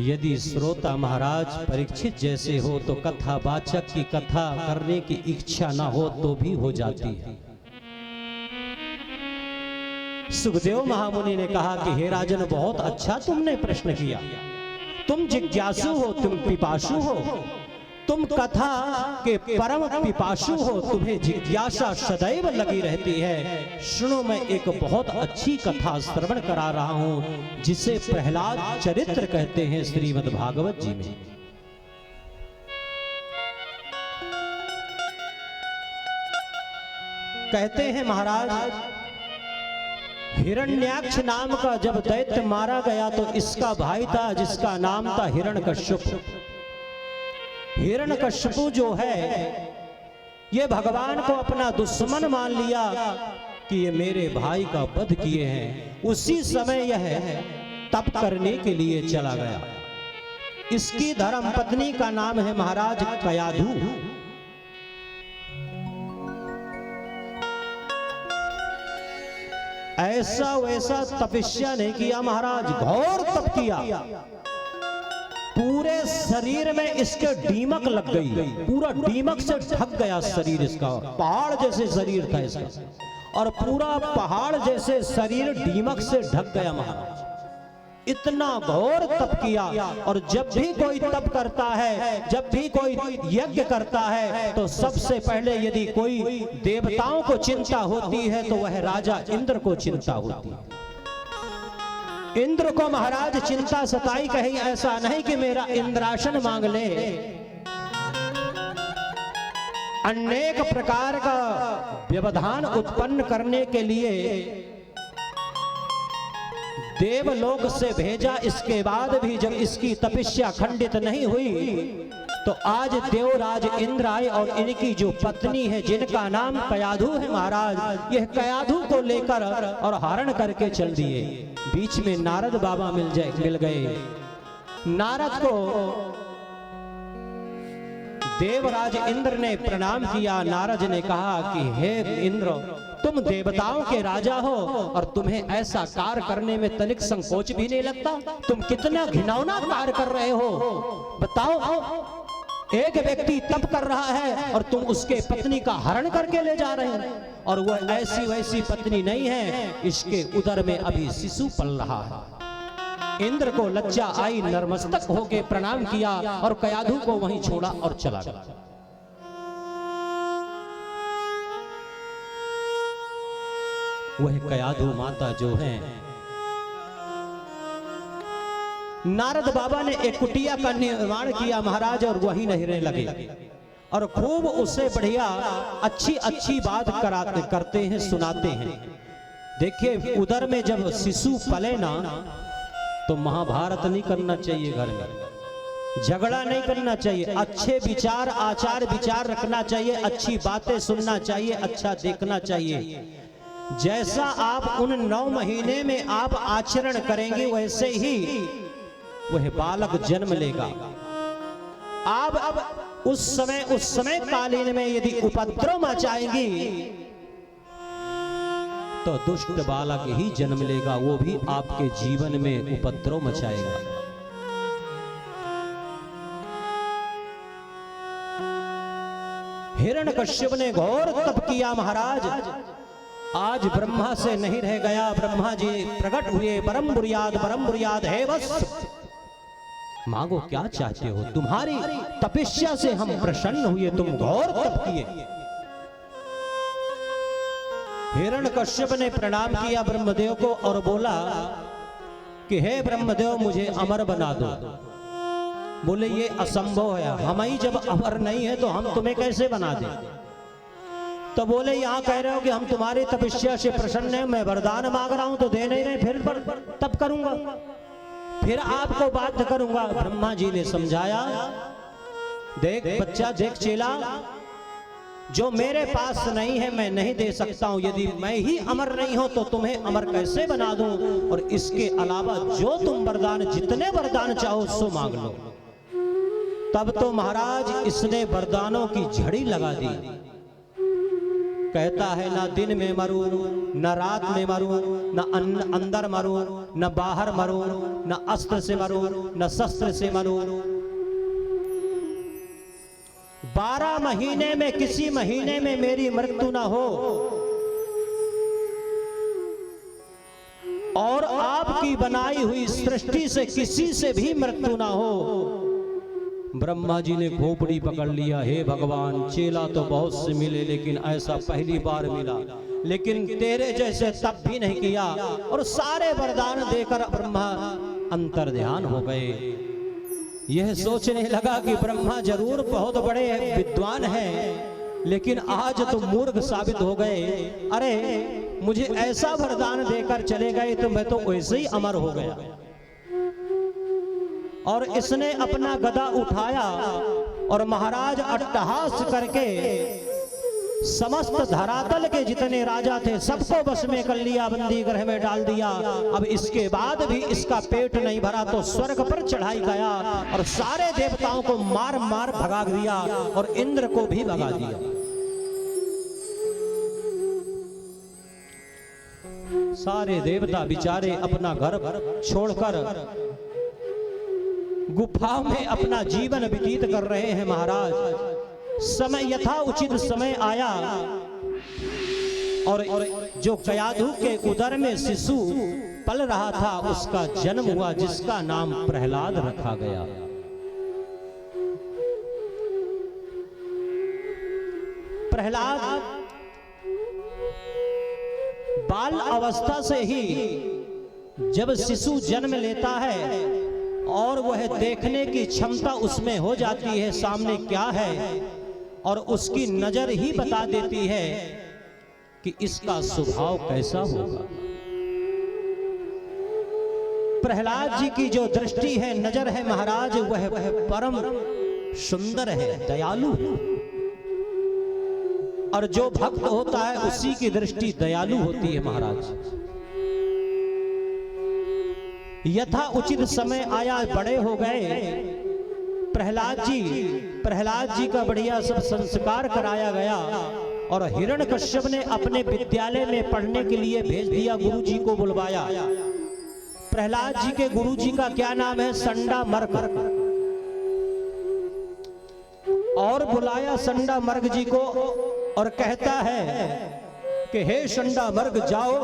यदि श्रोता महाराज परीक्षित जैसे हो तो कथावाचक की कथा करने की इच्छा ना हो तो भी हो जाती है। सुखदेव महामुनि ने कहा कि हे राजन, बहुत अच्छा तुमने प्रश्न किया। तुम जिज्ञासु हो, तुम पिपासु हो, तुम कथा के परम पिपासु हो, तुम्हें जिज्ञासा सदैव लगी रहती है। सुनो, मैं एक बहुत अच्छी कथा श्रवण करा रहा हूं जिसे प्रहलाद चरित्र कहते हैं श्रीमद् भागवत जी में। कहते हैं महाराज, हिरण्याक्ष नाम का जब दैत्य मारा गया तो इसका भाई था जिसका नाम था हिरण्यकश्यप। हिरण्यकश्यपु जो है ये भगवान को अपना दुश्मन मान लिया कि ये मेरे भाई का वध किए हैं। उसी समय यह तप करने के लिए चला गया। इसकी धर्म पत्नी का नाम है महाराज कयाधु। ऐसा वैसा तपस्या नहीं किया महाराज, घोर तप किया। पूरे शरीर में इसके दीमक लग गई, पूरा दीमक से ढक गया शरीर इसका। पहाड़ जैसे शरीर था इसका और पूरा पहाड़ जैसे शरीर दीमक से ढक गया महाराज। इतना घोर तप किया। और जब भी कोई तप करता है, जब भी कोई यज्ञ करता है तो सबसे पहले यदि कोई देवताओं को चिंता होती है तो वह राजा इंद्र को चिंता होती है। इंद्र को महाराज चिंता सताई, कहीं ऐसा नहीं कि मेरा इंद्रासन मांग ले। अनेक प्रकार का व्यवधान उत्पन्न करने के लिए देवलोक से भेजा। इसके बाद भी जब इसकी तपस्या खंडित नहीं हुई तो आज देवराज इंद्र आए और इनकी जो पत्नी है जिनका नाम कयाधु है महाराज, यह कयाधु को लेकर और हरण करके चल दिए। बीच में नारद बाबा मिल गए। नारद को देवराज इंद्र ने प्रणाम किया। नारद ने कहा कि हे इंद्र, तुम देवताओं के राजा हो और तुम्हें ऐसा कार्य करने में तनिक संकोच भी नहीं लगता? तुम कितना घिनौना कार्य कर रहे हो, बताओ। एक व्यक्ति तप कर रहा है और तुम उसके पत्नी का हरण करके ले जा रहे हो। और वो ऐसी वैसी पत्नी नहीं है, इसके उदर में अभी शिशु पल रहा है। इंद्र को लज्जा आई, नतमस्तक होके प्रणाम किया और कयाधु को वहीं छोड़ा और चला गया। वह कयाधु माता जो है, नारद बाबा ने एक कुटिया का निर्माण किया महाराज और वहीं रहने लगे और खूब उसे बढ़िया अच्छी अच्छी बात करते हैं, सुनाते हैं। देखिए, उदर में जब शिशु पले ना तो महाभारत नहीं करना चाहिए, घर में झगड़ा नहीं करना चाहिए, अच्छे विचार आचार विचार रखना चाहिए, अच्छी बातें सुनना चाहिए, अच्छा देखना चाहिए। जैसा आप उन 9 महीने में आप आचरण करेंगे वैसे ही वह बालक जन्म लेगा। आप अब उस समय कालीन में यदि उपद्रव मचाएंगी तो दुष्ट बालक ही जन्म लेगा, वो भी आपके जीवन में उपद्रव मचाएगा। हिरण्यकश्यप ने घोर तप किया महाराज। आज ब्रह्मा से नहीं रह गया। ब्रह्मा जी प्रकट हुए, परम बुरियाद है बस। मांगो क्या चाहते हो, तुम्हारी तपस्या से हम प्रसन्न हुए, तुम घोर तप किए। हिरण्यकश्यप ने प्रणाम किया ब्रह्मदेव को और बोला कि हे ब्रह्मदेव, मुझे अमर बना दो। बोले ये असंभव है, हम ही जब अमर नहीं है तो हम तुम्हें कैसे बना दें? तो बोले यहाँ कह रहे हो कि हम तुम्हारी तपस्या से प्रसन्न हैं, मैं वरदान मांग रहा हूं तो दे नहीं रहे, फिर तप करूंगा, फिर आपको बाध्य करूंगा। ब्रह्मा जी ने समझाया, देख बच्चा, देख चेला, जो मेरे पास नहीं है मैं नहीं दे सकता हूं। यदि मैं ही अमर नहीं हूं तो तुम्हें अमर कैसे बना दूं? और इसके अलावा जो तुम वरदान, जितने वरदान चाहो सो मांग लो। तब तो महाराज इसने वरदानों की झड़ी लगा दी। कहता है ना दिन में मरूं, न रात में मरूं, न अंदर मरूं, न बाहर मरूं, न अस्त्र से मरूं, न शस्त्र से मरूं। 12 महीने में किसी महीने में मेरी मृत्यु ना हो और आपकी बनाई हुई सृष्टि से किसी से भी मृत्यु ना हो। ब्रह्मा जी ने खोपड़ी पकड़ लिया, हे भगवान, चेला तो बहुत से मिले लेकिन ऐसा पहली बार मिला, लेकिन तेरे जैसे तब भी नहीं किया। और सारे वरदान देकर ब्रह्मा अंतर ध्यान हो गए। यह सोचने लगा कि ब्रह्मा जरूर बहुत बड़े विद्वान हैं, लेकिन आज तो मूर्ख साबित हो गए। अरे मुझे ऐसा वरदान देकर चले गए तो मैं तो वैसे ही अमर हो गया। और इसने अपना गदा उठाया और महाराज अट्टहास करके समस्त धरातल के जितने राजा थे सबको बस में कर लिया, बंदी गृह में डाल दिया। अब इसके बाद भी इसका पेट नहीं भरा तो स्वर्ग पर चढ़ाई गया और सारे देवताओं को मार मार भगा दिया और इंद्र को भी भगा दिया। सारे देवता बेचारे अपना घर छोड़कर गुफाओं में अपना जीवन व्यतीत कर रहे हैं। महाराज समय यथा उचित समय आया और जो कयाधु के उदर में शिशु पल रहा था उसका जन्म हुआ, जिसका नाम प्रहलाद रखा गया। प्रहलाद बाल अवस्था से ही जब शिशु जन्म लेता है और वह देखने की क्षमता उसमें हो जाती है सामने क्या है, और उसकी नजर ही बता देती है कि इसका स्वभाव कैसा होगा। प्रहलाद जी की जो दृष्टि है, नजर है महाराज, वह परम सुंदर है, दयालु। और जो भक्त होता है उसी की दृष्टि दयालु होती है महाराज। यथा उचित समय आया, बड़े हो गए प्रहलाद जी का बढ़िया सब संस्कार कराया गया और हिरण्यकश्यप ने अपने विद्यालय में पढ़ने के लिए भेज दिया, गुरुजी को बुलवाया। प्रहलाद जी के गुरुजी का क्या नाम है? संडामर्ग। और बुलाया संडामर्ग जी को और कहता है कि हे संडामर्ग, जाओ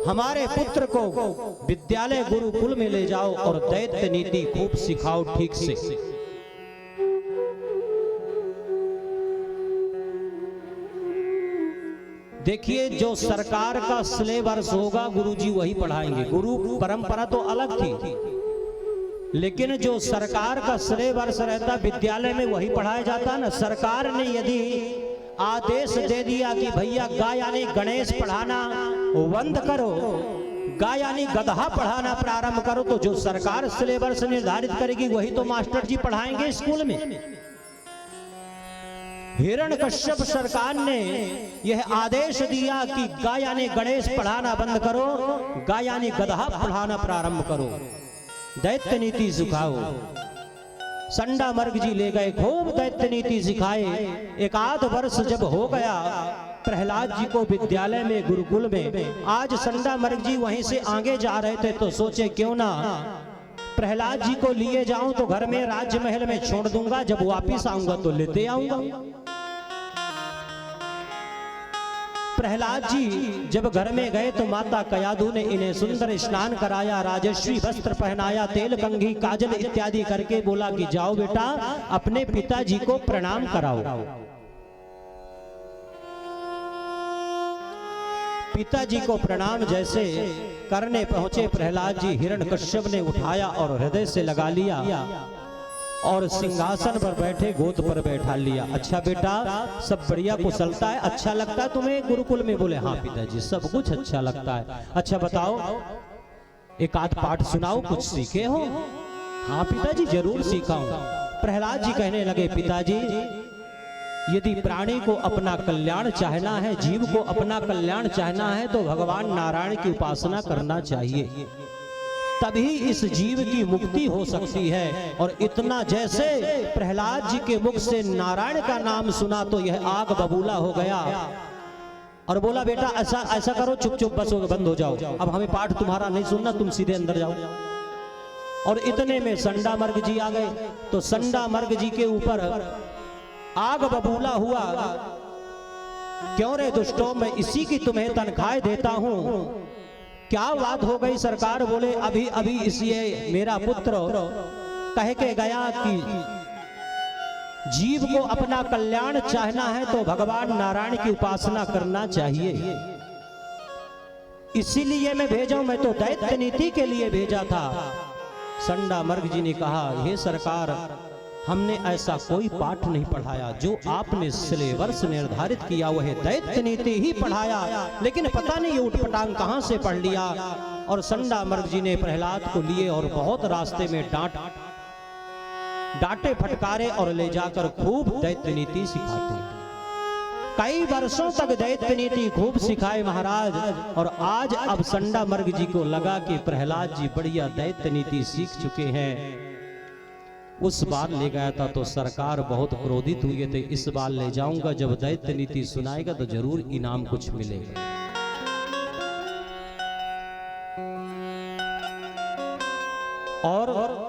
हमारे पुत्र को विद्यालय गुरुकुल में ले जाओ और दैत्य नीति खूब सिखाओ ठीक से। देखिए, जो सरकार का सिलेबस होगा गुरुजी वही पढ़ाएंगे। गुरु परंपरा तो अलग थी, लेकिन जो सरकार का सिलेबस रहता विद्यालय में वही पढ़ाया जाता ना। सरकार ने यदि आदेश दे दिया कि भैया गा यानी गणेश पढ़ाना बंद करो, गा यानी गधा पढ़ाना प्रारंभ करो, तो जो सरकार सिलेबस निर्धारित करेगी वही तो मास्टर जी पढ़ाएंगे स्कूल में। हिरण्यकश्यप सरकार ने यह आदेश दिया कि गा यानी गणेश पढ़ाना बंद करो, गा यानी गधा पढ़ाना प्रारंभ करो, दैत्य नीति सिखाओ। संडामर्ग जी ले गए, खूब दैत्य नीति सिखाए। एक आध वर्ष जब हो गया प्रहलाद जी को विद्यालय में गुरुकुल में, आज संडामर्ग जी वहीं से आगे जा रहे थे तो सोचे क्यों ना प्रहलाद जी को लिए जाऊं तो घर में राज्य महल में छोड़ दूंगा, जब वापिस आऊंगा तो लेते आऊंगा। प्रहलाद जी जब घर में गए तो माता कयाधु ने इन्हें सुंदर स्नान कराया, राजस्वी वस्त्र पहनाया, तेल कंघी काजल इत्यादि करके बोला कि जाओ बेटा अपने पिताजी को प्रणाम कराओ। पिताजी को प्रणाम जैसे करने पहुंचे प्रहलाद जी, हिरण्यकश्यप ने उठाया और हृदय से लगा लिया और सिंहासन पर बैठे गोद पर बैठा लिया। अच्छा बेटा, सब बढ़िया कुशलता है, अच्छा लगता है तुम्हें गुरुकुल में? बोले हाँ पिताजी, सब कुछ अच्छा लगता है। अच्छा बताओ, एक आध पाठ सुनाओ, कुछ सीखे हो? हाँ पिताजी जरूर सीखा हूं। प्रहलाद जी कहने लगे, पिताजी यदि प्राणी को अपना कल्याण चाहना है, जीव को अपना कल्याण चाहना है तो भगवान नारायण की उपासना करना चाहिए, तभी इस जीव की मुक्ति हो सकती है। और इतना जैसे प्रहलाद जी के मुख से नारायण का नाम सुना तो यह आग बबूला हो गया। और बोला बेटा ऐसा ऐसा करो, चुप चुप बस बंद हो जाओ, अब हमें पाठ तुम्हारा नहीं सुनना, तुम सीधे अंदर जाओ। और इतने में संडा मर्ग जी आ गए। तो संडा मर्ग जी के ऊपर आग बबूला हुआ, क्यों रे दुष्टों, मैं इसी की तुम्हें तनख्वाह देता हूं, क्या बात हो गई सरकार? बोले अभी अभी इसी मेरा पुत्र कह के गया कि जीव को अपना कल्याण चाहना है तो भगवान नारायण की उपासना करना चाहिए, इसीलिए मैं भेजा हूं, मैं तो दैत्य नीति के लिए भेजा था। संडा मर्ग जी ने कहा हे सरकार, हमने ऐसा कोई पाठ नहीं पढ़ाया, जो आपने सिलेबस निर्धारित किया वह दैत्य नीति ही पढ़ाया, लेकिन पता नहीं ये उठपटांग कहां से पढ़ लिया। और संडा मर्ग जी ने प्रहलाद को लिए और बहुत रास्ते में डांटे फटकारे और ले जाकर खूब दैत्य नीति सिखाते। कई वर्षों तक दैत्य नीति खूब सिखाए महाराज। और आज अब संडा मर्ग जी को लगा कि प्रहलाद जी बढ़िया दैत्य नीति सीख चुके हैं। उस बार ले गया था तो सरकार बहुत क्रोधित हुए थे, इस बार ले जाऊंगा, जब दैत्य नीति सुनाएगा तो जरूर इनाम कुछ मिलेगा। और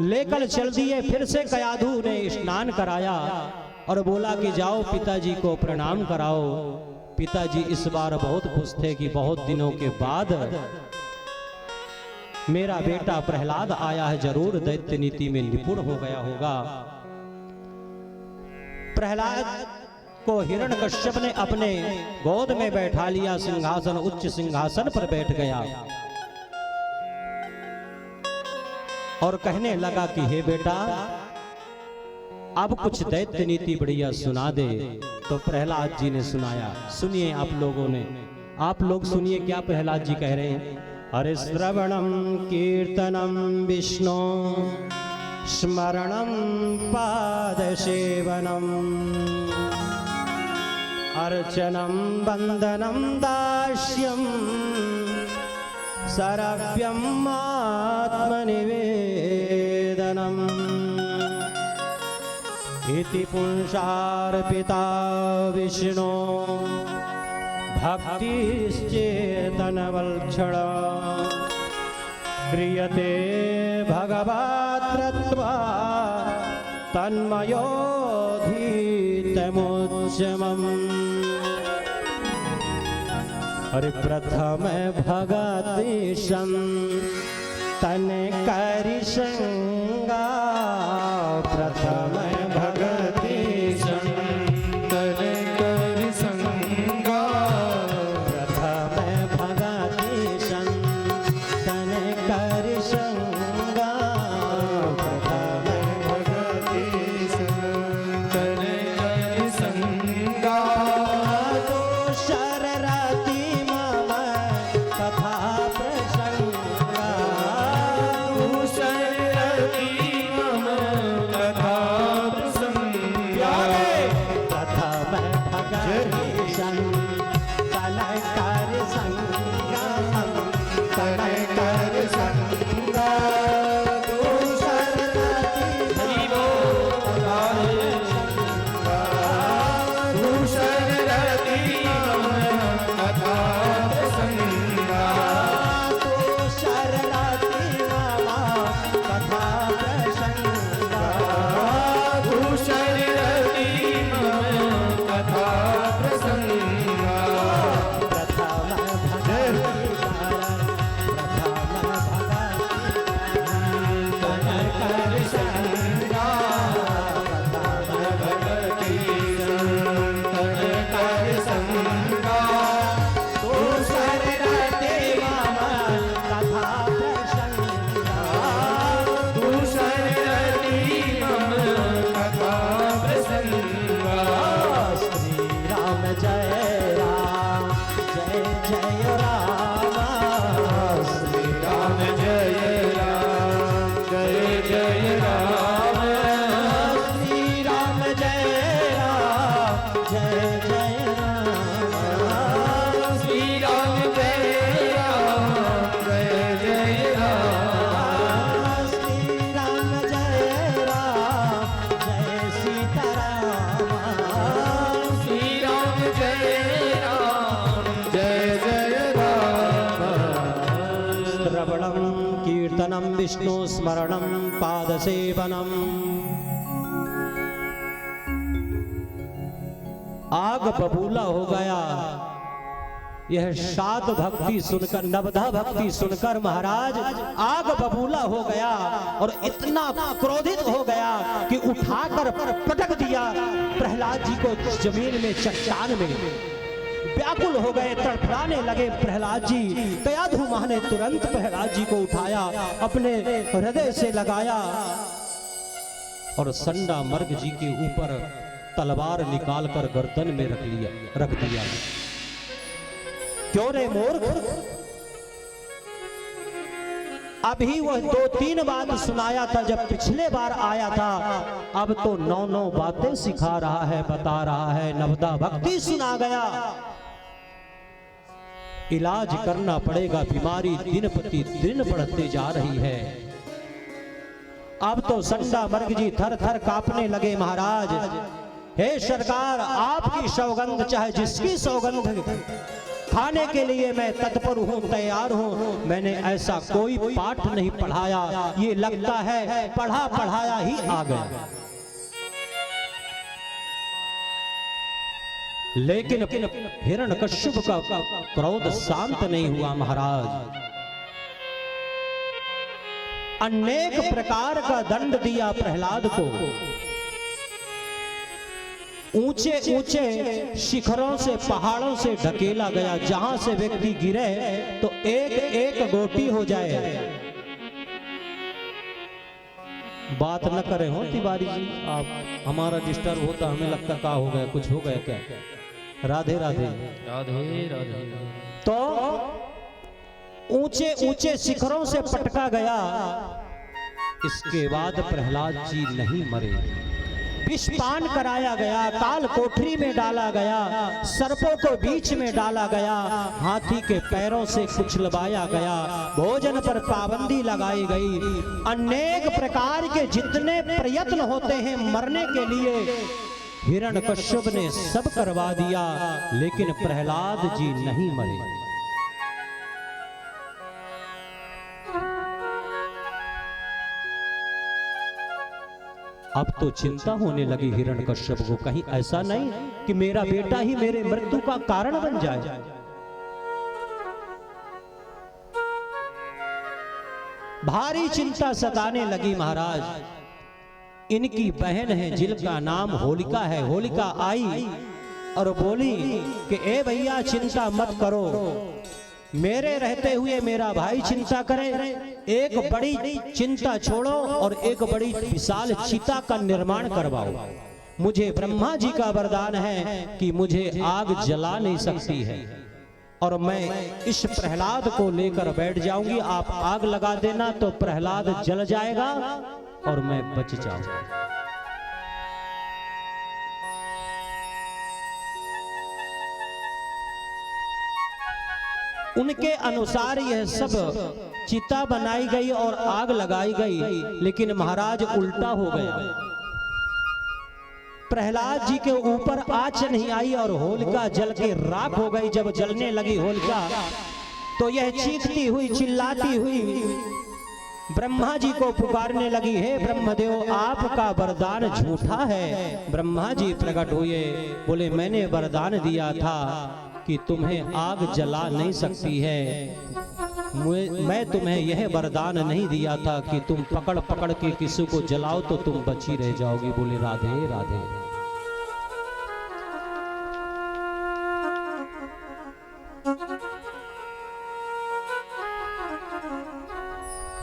लेकर चल दिए। फिर से कयाधु ने स्नान कराया और बोला कि जाओ पिताजी को प्रणाम कराओ। पिताजी इस बार बहुत खुश थे कि बहुत दिनों के बाद मेरा बेटा प्रहलाद आया है, जरूर दैत्य नीति में निपुण हो गया होगा। प्रहलाद को हिरण्यकश्यप ने अपने गोद में बैठा लिया, सिंहासन उच्च सिंहासन पर बैठ गया और कहने लगा कि हे बेटा अब कुछ दैत्य नीति बढ़िया सुना दे। तो प्रहलाद जी ने सुनाया। सुनिए आप लोगों ने, आप लोग सुनिए क्या प्रहलाद जी कह रहे हैं। अरे श्रवणम कीर्तनम विष्णु स्मरणम पाद सेवनम अर्चनम वंदनम दास्यम सरव्यम आत्मनिवेदनम इति पुंसार्पिता विष्णु भक्तिश्चेतनवल्क्षण क्रियते भगवत्कृत्वा तन्मयोधीतमुच्चमम्। अरे प्रथम भगतीशं तन करिशंगा, प्रथम भगतीशं तन करिशंगा, प्रथम भगतीशं तन करिशंगा, प्रथम भगतीशं तन करिशंगा। तो शररति मम कथा प्रसंगा, तो शररति श्रवणम कीर्तनम विष्णु स्मरणम पाद सेवनम। आग बबूला हो गया। यह सात भक्ति सुनकर, नवधा भक्ति सुनकर महाराज आग बबूला हो गया और इतना क्रोधित हो गया कि उठाकर पटक दिया प्रहलाद जी को जमीन में, चट्टान में। व्याकुल हो गए, तड़फड़ाने लगे प्रहलाद जी। कयाधु मां ने तुरंत प्रहलाद जी को उठाया, अपने हृदय से लगाया और संडा मर्ग जी के ऊपर तलवार निकालकर गर्दन में रख दिया। क्यों रे मूर्ख, अभी वह 2-3 बात सुनाया था जब पिछले बार आया था, अब तो 9-9 बातें सिखा रहा है, बता रहा है। नवदा भक्ति सुना गया। इलाज करना पड़ेगा, बीमारी दिन प्रति दिन बढ़ते जा रही है। अब तो संडा मर्ग जी थर थर कांपने लगे। महाराज, हे सरकार, आपकी सौगंध, चाहे जिसकी सौगंध खाने के लिए मैं तत्पर हूं, तैयार हूं। मैंने ऐसा कोई पाठ नहीं पढ़ाया, ये लगता है पढ़ा पढ़ाया ही आ गया। लेकिन हिरण्यकश्यप का क्रोध शांत नहीं हुआ। महाराज, अनेक प्रकार का दंड दिया प्रहलाद को। ऊंचे ऊंचे शिखरों से, पहाड़ों से ढकेला गया। जहां से व्यक्ति गिरे तो एक एक गोटी हो जाए। बात न करें हो तिवारी जी, आप हमारा डिस्टर्ब होता, हमें लगता क्या हो गया, कुछ हो गया क्या? राधे राधे राधे राधे। तो ऊंचे ऊंचे शिखरों से पटका गया। इसके बाद प्रहलाद जी नहीं मरे। विषपान कराया गया, काल कोठरी में डाला गया, सर्पों को बीच में डाला गया, हाथी के पैरों से कुचलवाया गया, भोजन पर पाबंदी लगाई गई। अनेक प्रकार के जितने प्रयत्न होते हैं मरने के लिए, हिरण्यकश्यप ने सब करवा दिया, लेकिन प्रहलाद जी नहीं मरे। अब तो चिंता होने लगी हिरण्यकश्यप को, कहीं ऐसा नहीं कि मेरा बेटा ही मेरे मृत्यु का कारण बन जाए। भारी चिंता सताने लगी। महाराज, इनकी बहन है जिनका नाम होलिका है। होलिका आई और बोली कि ए भैया, चिंता मत करो, मेरे रहते हुए मेरा भाई चिंता करे। एक बड़ी चिंता छोड़ो और एक बड़ी विशाल चिता का निर्माण करवाओ। मुझे ब्रह्मा जी का वरदान है कि मुझे आग जला नहीं सकती है, और मैं इस प्रहलाद को लेकर बैठ जाऊंगी। आप आग लगा देना तो प्रहलाद जल जाएगा और मैं बच जाऊंगा। उनके अनुसार यह सब चिता बनाई गई और आग लगाई गई, लेकिन महाराज उल्टा हो गया। प्रहलाद जी के ऊपर आंच नहीं आई और होलिका जल के राख हो गई। जब जलने लगी होलिका तो यह चीखती हुई, चिल्लाती हुई ब्रह्मा जी को पुकारने लगी, हे ब्रह्मदेव, आपका वरदान झूठा है। ब्रह्मा जी प्रकट हुए, बोले मैंने वरदान दिया था कि तुम्हें आग जला नहीं सकती है। मैं तुम्हें यह वरदान नहीं दिया था कि तुम पकड़ पकड़ के किसी को जलाओ तो तुम बची रह जाओगी। बोले राधे राधे।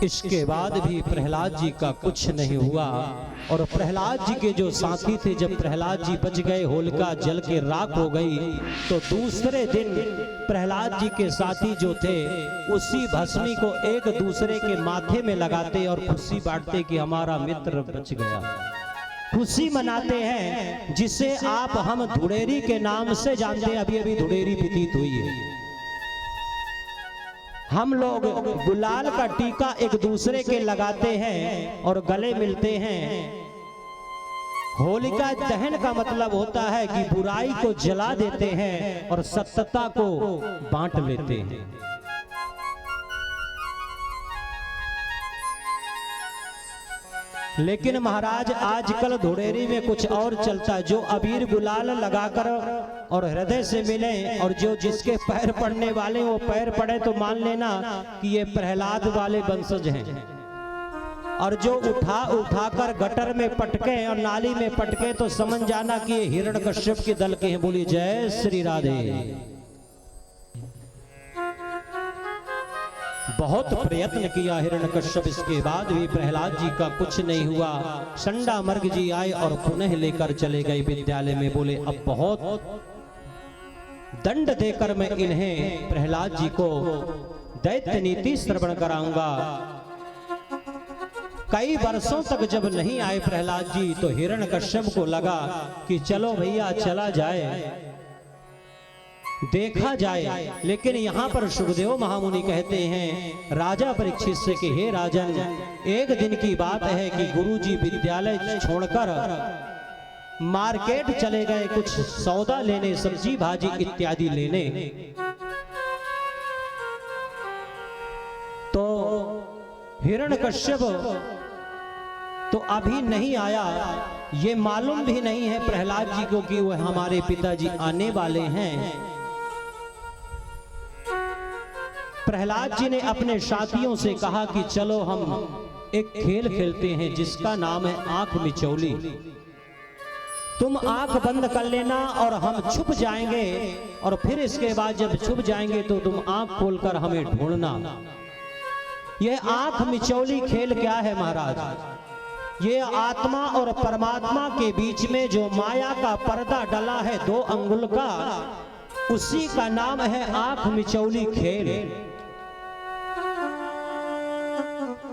इसके बाद भी प्रहलाद जी का कुछ नहीं हुआ, और प्रहलाद जी के जो साथी थे, जब प्रहलाद जी बच गए, होलिका जल के राख हो गई, तो दूसरे दिन प्रहलाद जी के साथी जो थे उसी भस्मी को एक दूसरे के माथे में लगाते और खुशी बांटते कि हमारा मित्र बच गया। खुशी मनाते हैं, जिसे आप हम धुड़ेरी के नाम से जानते हैं। अभी अभी धुड़ेरी व्यतीत हुई है। हम लोग गुलाल का टीका एक दूसरे के लगाते हैं और गले मिलते हैं। होलिका दहन का मतलब होता है कि बुराई को जला देते हैं और सत्यता को बांट लेते हैं। लेकिन महाराज आजकल धुड़ेरी में कुछ और चलता, जो अबीर गुलाल लगाकर और हृदय से मिले और जो जिसके पैर पड़ने वाले वो पैर पड़े तो मान लेना कि ये प्रहलाद वाले वंशज हैं, और जो उठाकर गटर में पटके और नाली में पटके तो समझ जाना कि ये हिरण्यकश्यप के दल के हैं। बोली जय श्री राधे। बहुत प्रयत्न किया हिरण्यकश्यप, इसके बाद भी प्रहलाद जी का कुछ नहीं हुआ। संडामर्ग जी आए और पुनः लेकर चले गए विद्यालय में। बोले अब बहुत दंड देकर मैं इन्हें प्रहलाद जी को दैत्य नीति श्रवण कराऊंगा। कई वर्षों तक जब नहीं आए प्रहलाद जी तो हिरण्यकश्यप को लगा कि चलो भैया चला जाए, देखा जाए। लेकिन यहाँ पर सुखदेव महामुनि कहते हैं राजा परीक्षित से कि हे राजन, एक दिन की बात है कि गुरुजी विद्यालय छोड़कर मार्केट चले गए कुछ सौदा लेने, सब्जी भाजी इत्यादि लेने। तो हिरण्यकश्यप तो अभी नहीं आया, ये मालूम भी नहीं है प्रहलाद जी को कि वह हमारे पिताजी आने वाले हैं। प्रहलाद जी ने अपने साथियों से कहा कि चलो हम एक खेल खेलते हैं जिसका नाम है आंख मिचौली। तुम आंख बंद कर लेना और हम छुप जाएंगे, और फिर इसके बाद जब छुप जाएंगे तो तुम आंख खोलकर हमें ढूंढना। यह आंख मिचौली खेल क्या है महाराज? ये आत्मा और परमात्मा के बीच में जो माया का पर्दा डला है 2 अंगुल का, उसी का नाम है आंख मिचौली खेल।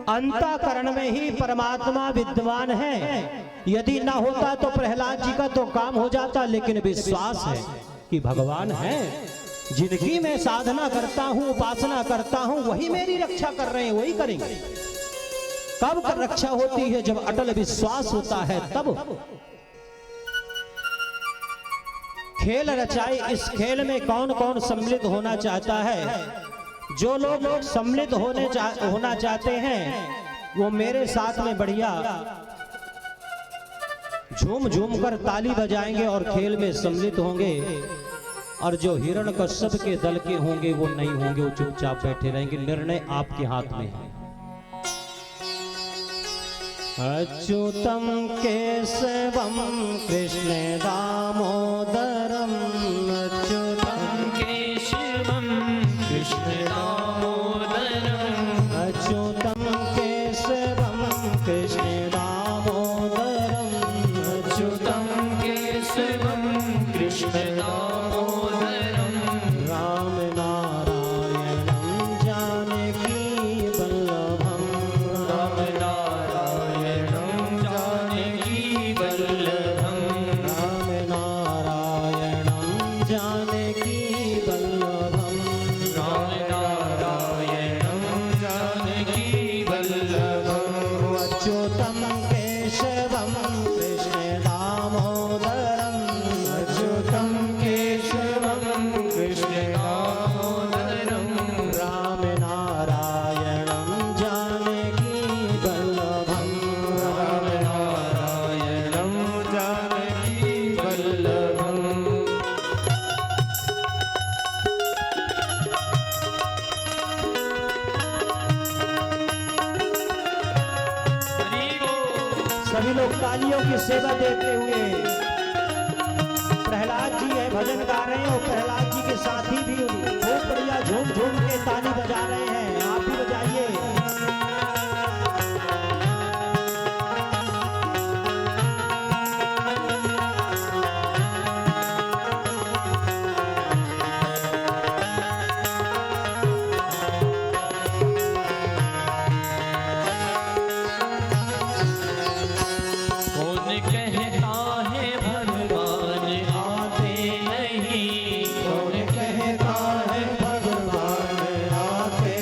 अंतःकरण में ही परमात्मा विद्यमान है। यदि ना होता तो प्रहलाद जी का तो काम हो जाता, लेकिन विश्वास है कि भगवान है। जिनकी मैं साधना करता हूं, उपासना करता हूं, वही मेरी रक्षा कर रहे हैं, वही करेंगे। कब कर रक्षा होती है? जब अटल विश्वास होता है तब। खेल रचाई, इस खेल में कौन कौन सम्मिलित होना चाहता है? जो लोग सम्मिलित होना चाहते हैं वो मेरे साथ में बढ़िया झूम झूम कर ताली बजाएंगे और खेल में सम्मिलित होंगे। और जो हिरण्यकश्यप के दल के होंगे वो नहीं होंगे, वो चुपचाप बैठे रहेंगे। निर्णय आपके हाथ में है। अच्युतम केशवम कृष्ण दामोदरम, अच्युतम केशवम कृष्ण दामोदरम, अच्युतम केशवम कृष्ण दामोदरम, अच्युतम केशवम कृष्ण दामोदरम, राम नारायणं जानकी वल्लभम, राम नारायणं जानकी वल्लभम, राम नारायणं जानकी वल्लभम, राम नारायणं जानकी वल्लभम, अच्युतम केशवम कृष्ण दामोदरम, अच्युतम केशवम कृष्ण दामोदरम, राम नारायणं जानकी वल्लभम, राम नारायणं जानकी वल्लभम। सभी लोग तालियों की सेवा देते हुए, प्रहलाद जी है भजन गा रहे हैं और प्रहलाद जी के साथी भी बहुत बढ़िया झूम झूम के ताली बजा रहे हैं। आप भी बजाइए। कौन कहता है भगवान आते नहीं, कौन कहता है भगवान आते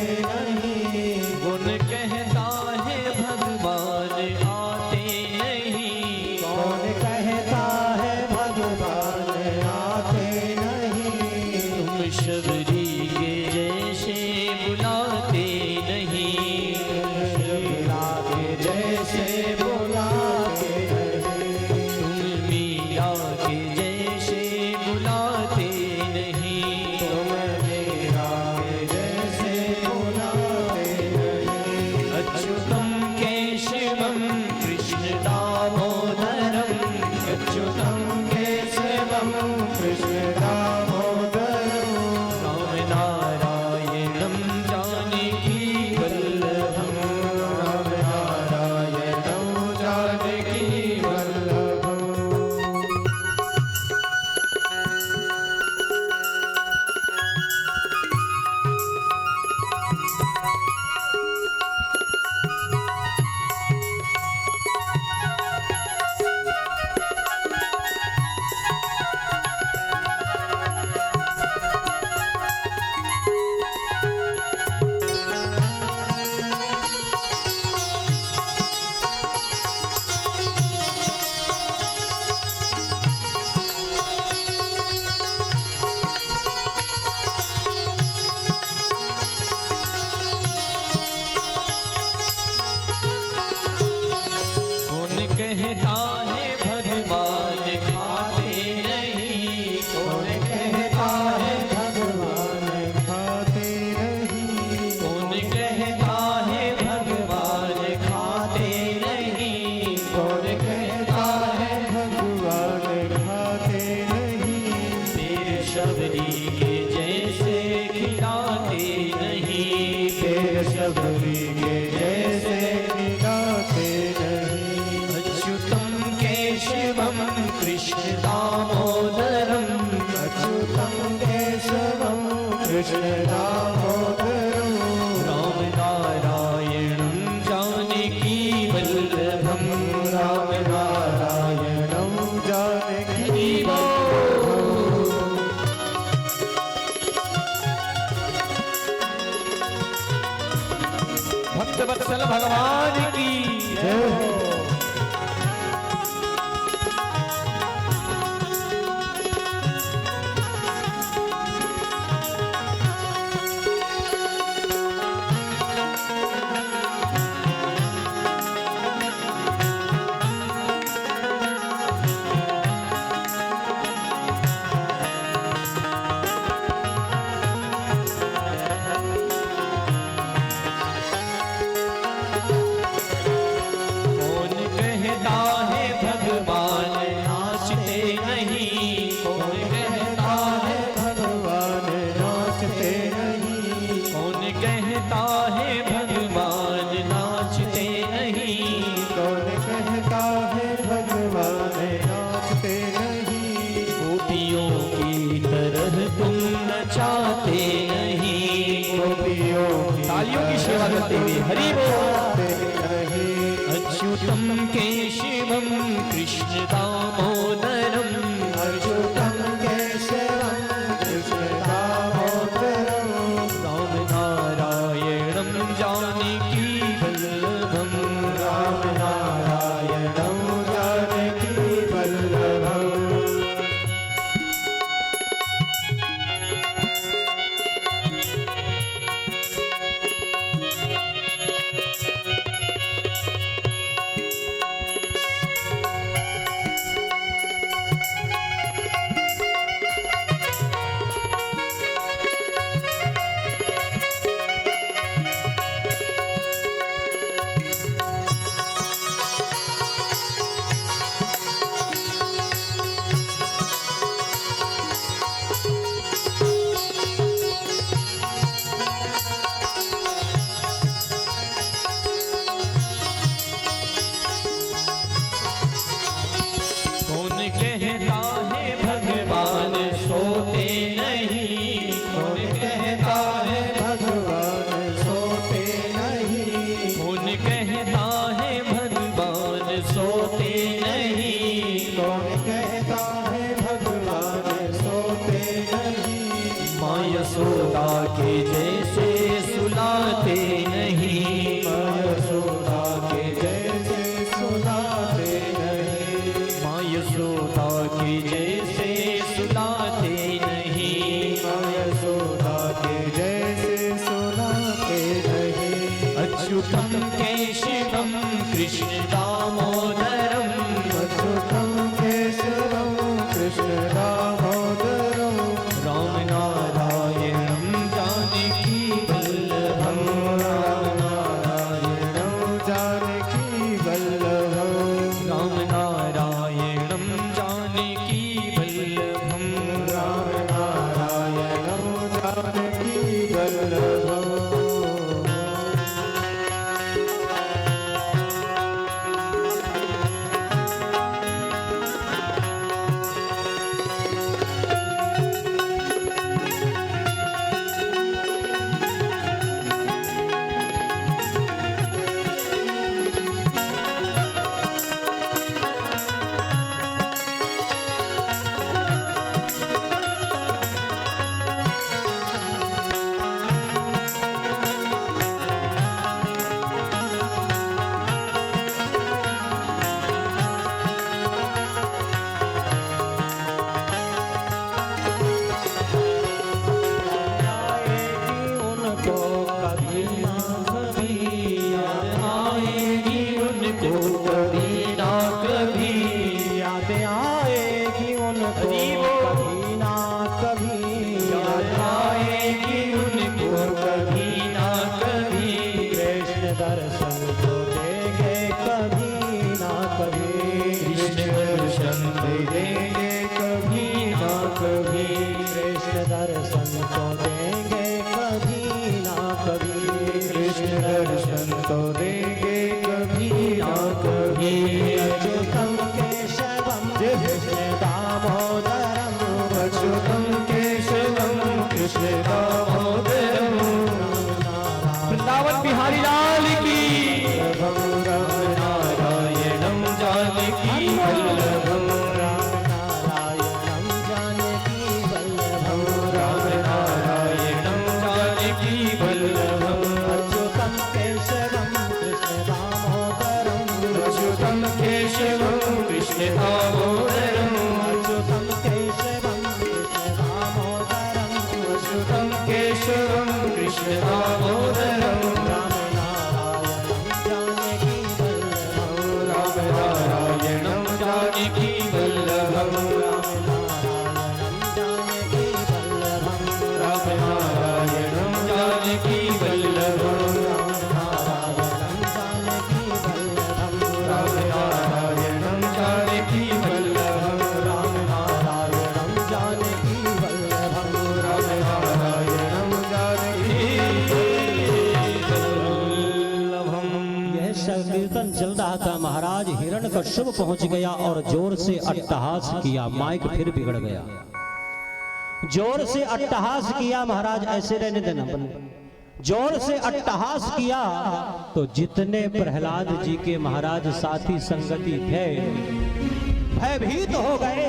कहता है भगवान खाते नहीं, कौन कहता है भगवान खाते नहीं, कौन कहता है भगवान खाते नहीं, कौन कहता है भगवान खाते नहीं, शेर शबरी के जैसे खिलाते नहीं, शेर शबरी के जैसे खिलाते नहीं, अच्युतम केशवम कृष्ण दामोदरम, अच्युतम केशवम कृष्ण दामोदरम, राम नारायणं जानकी वल्लभम, राम नारायणं जानकी भक्त वत्सल भगवान की जय हो। कौन कहता है भगवान नाचते नहीं, कौन कहता है भगवान नाचते नहीं, कौन कहता है भगवान नाचते नहीं, कौन कहता है भगवान नाचते नहीं, गोपियों की तरह तुम नचाते नहीं, गोपियों की तालियों की सेवा करते हुए हरि बोल। नाचते नहीं, अच्युतम केशवम कृष्ण दामोदरम, अच्युतम केशवम कृष्ण दामोदरम, राम नारायणं जानकी वल्लभम, राम नारायणं जानकी वल्लभम, कौन कहता है भगवान सोते नहीं, कौन कहता है भगवान सोते नहीं, कौन कहता है भगवान सोते नहीं, कौन कहता है भगवान सोते नहीं, माँ यशोदा के जैसे सुलाते नहीं, माँ यशोदा के जैसे सुनाते नहीं, माँ यशोदा के जैसे सुलाते नहीं, माँ यशोदा के जैसे सुनाते नहीं, अच्युतम केशवम कृष्ण दामोदरम, अच्युतम केशवम कृष्ण दामोदरम, राम नारायणं जानकी वल्लभम, राम नारायणं जानकी वल्लभम, राम नारायणं जानकी वल्लभम, राम नारायणं जानकी वल्लभम। दर्शन तो देंगे कभी ना कभी, कृष्ण दर्शन तो देंगे कभी ना कभी, कृष्ण दर्शन तो देंगे कभी ना कभी, कृष्ण दर्शन तो देंगे कभी ना कभी। अच्युतम केशवम कृष्ण दामोदरम, अच्युतम केशवम कृष्ण दामोदरम, वृंदावन बिहारी लाल की, नारायणम जानकी वल्लभम, नारायणम जानकी वल्लभम, राम नारायणम जानकी वल्लभम, अच्युतम केशवम कृष्ण दामोदरम, अच्युतम केशवम कृष्ण दामोदरम, अच्युतम केशवम कृष्ण दामोदरम, अच्युतम केशवम कृष्ण दामोदरम, राम नारायणम जानकी वल्लभम, राम नारायणम जानकी वल्लभम, राम नारायणम जानकी वल्लभम, राम नारायणम जानकी वल्लभम, राम नारायणम जानकी वल्लभम, राम नारायणम जानकी वल्लभम। यह संकीर्तन चल रहा था। महाराज हिरण्यकश्यप पहुंच गया और जोर से अट्टहास किया। माइक फिर बिगड़ गया। जोर से अट्टहास किया। महाराज ऐसे रहने देना, जोर से अट्टहास किया तो जितने प्रहलाद जी के महाराज साथी संगति थे भयभीत हो गए।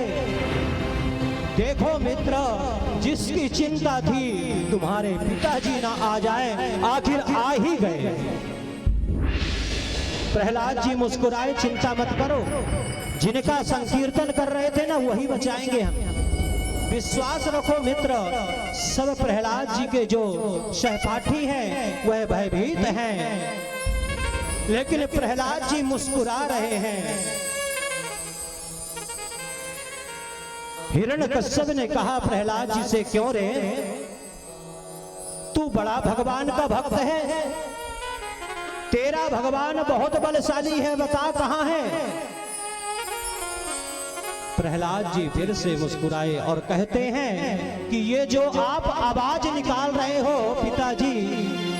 देखो मित्र, जिसकी चिंता थी तुम्हारे पिताजी ना आ जाए, आखिर आ ही गए। प्रहलाद जी मुस्कुराए, चिंता मत करो, जिनका संकीर्तन कर रहे थे ना वही बचाएंगे हम। विश्वास रखो मित्र, सब प्रहलाद जी के जो सहपाठी हैं वह भयभीत हैं, लेकिन प्रहलाद जी मुस्कुरा रहे हैं। हिरण्यकश्यप ने कहा प्रहलाद जी से, क्यों रे, तू बड़ा भगवान का भक्त है, तेरा भगवान बहुत बलशाली है, बता कहां है। प्रहलाद जी फिर से मुस्कुराए और कहते हैं कि ये जो आप आवाज निकाल रहे हो पिताजी,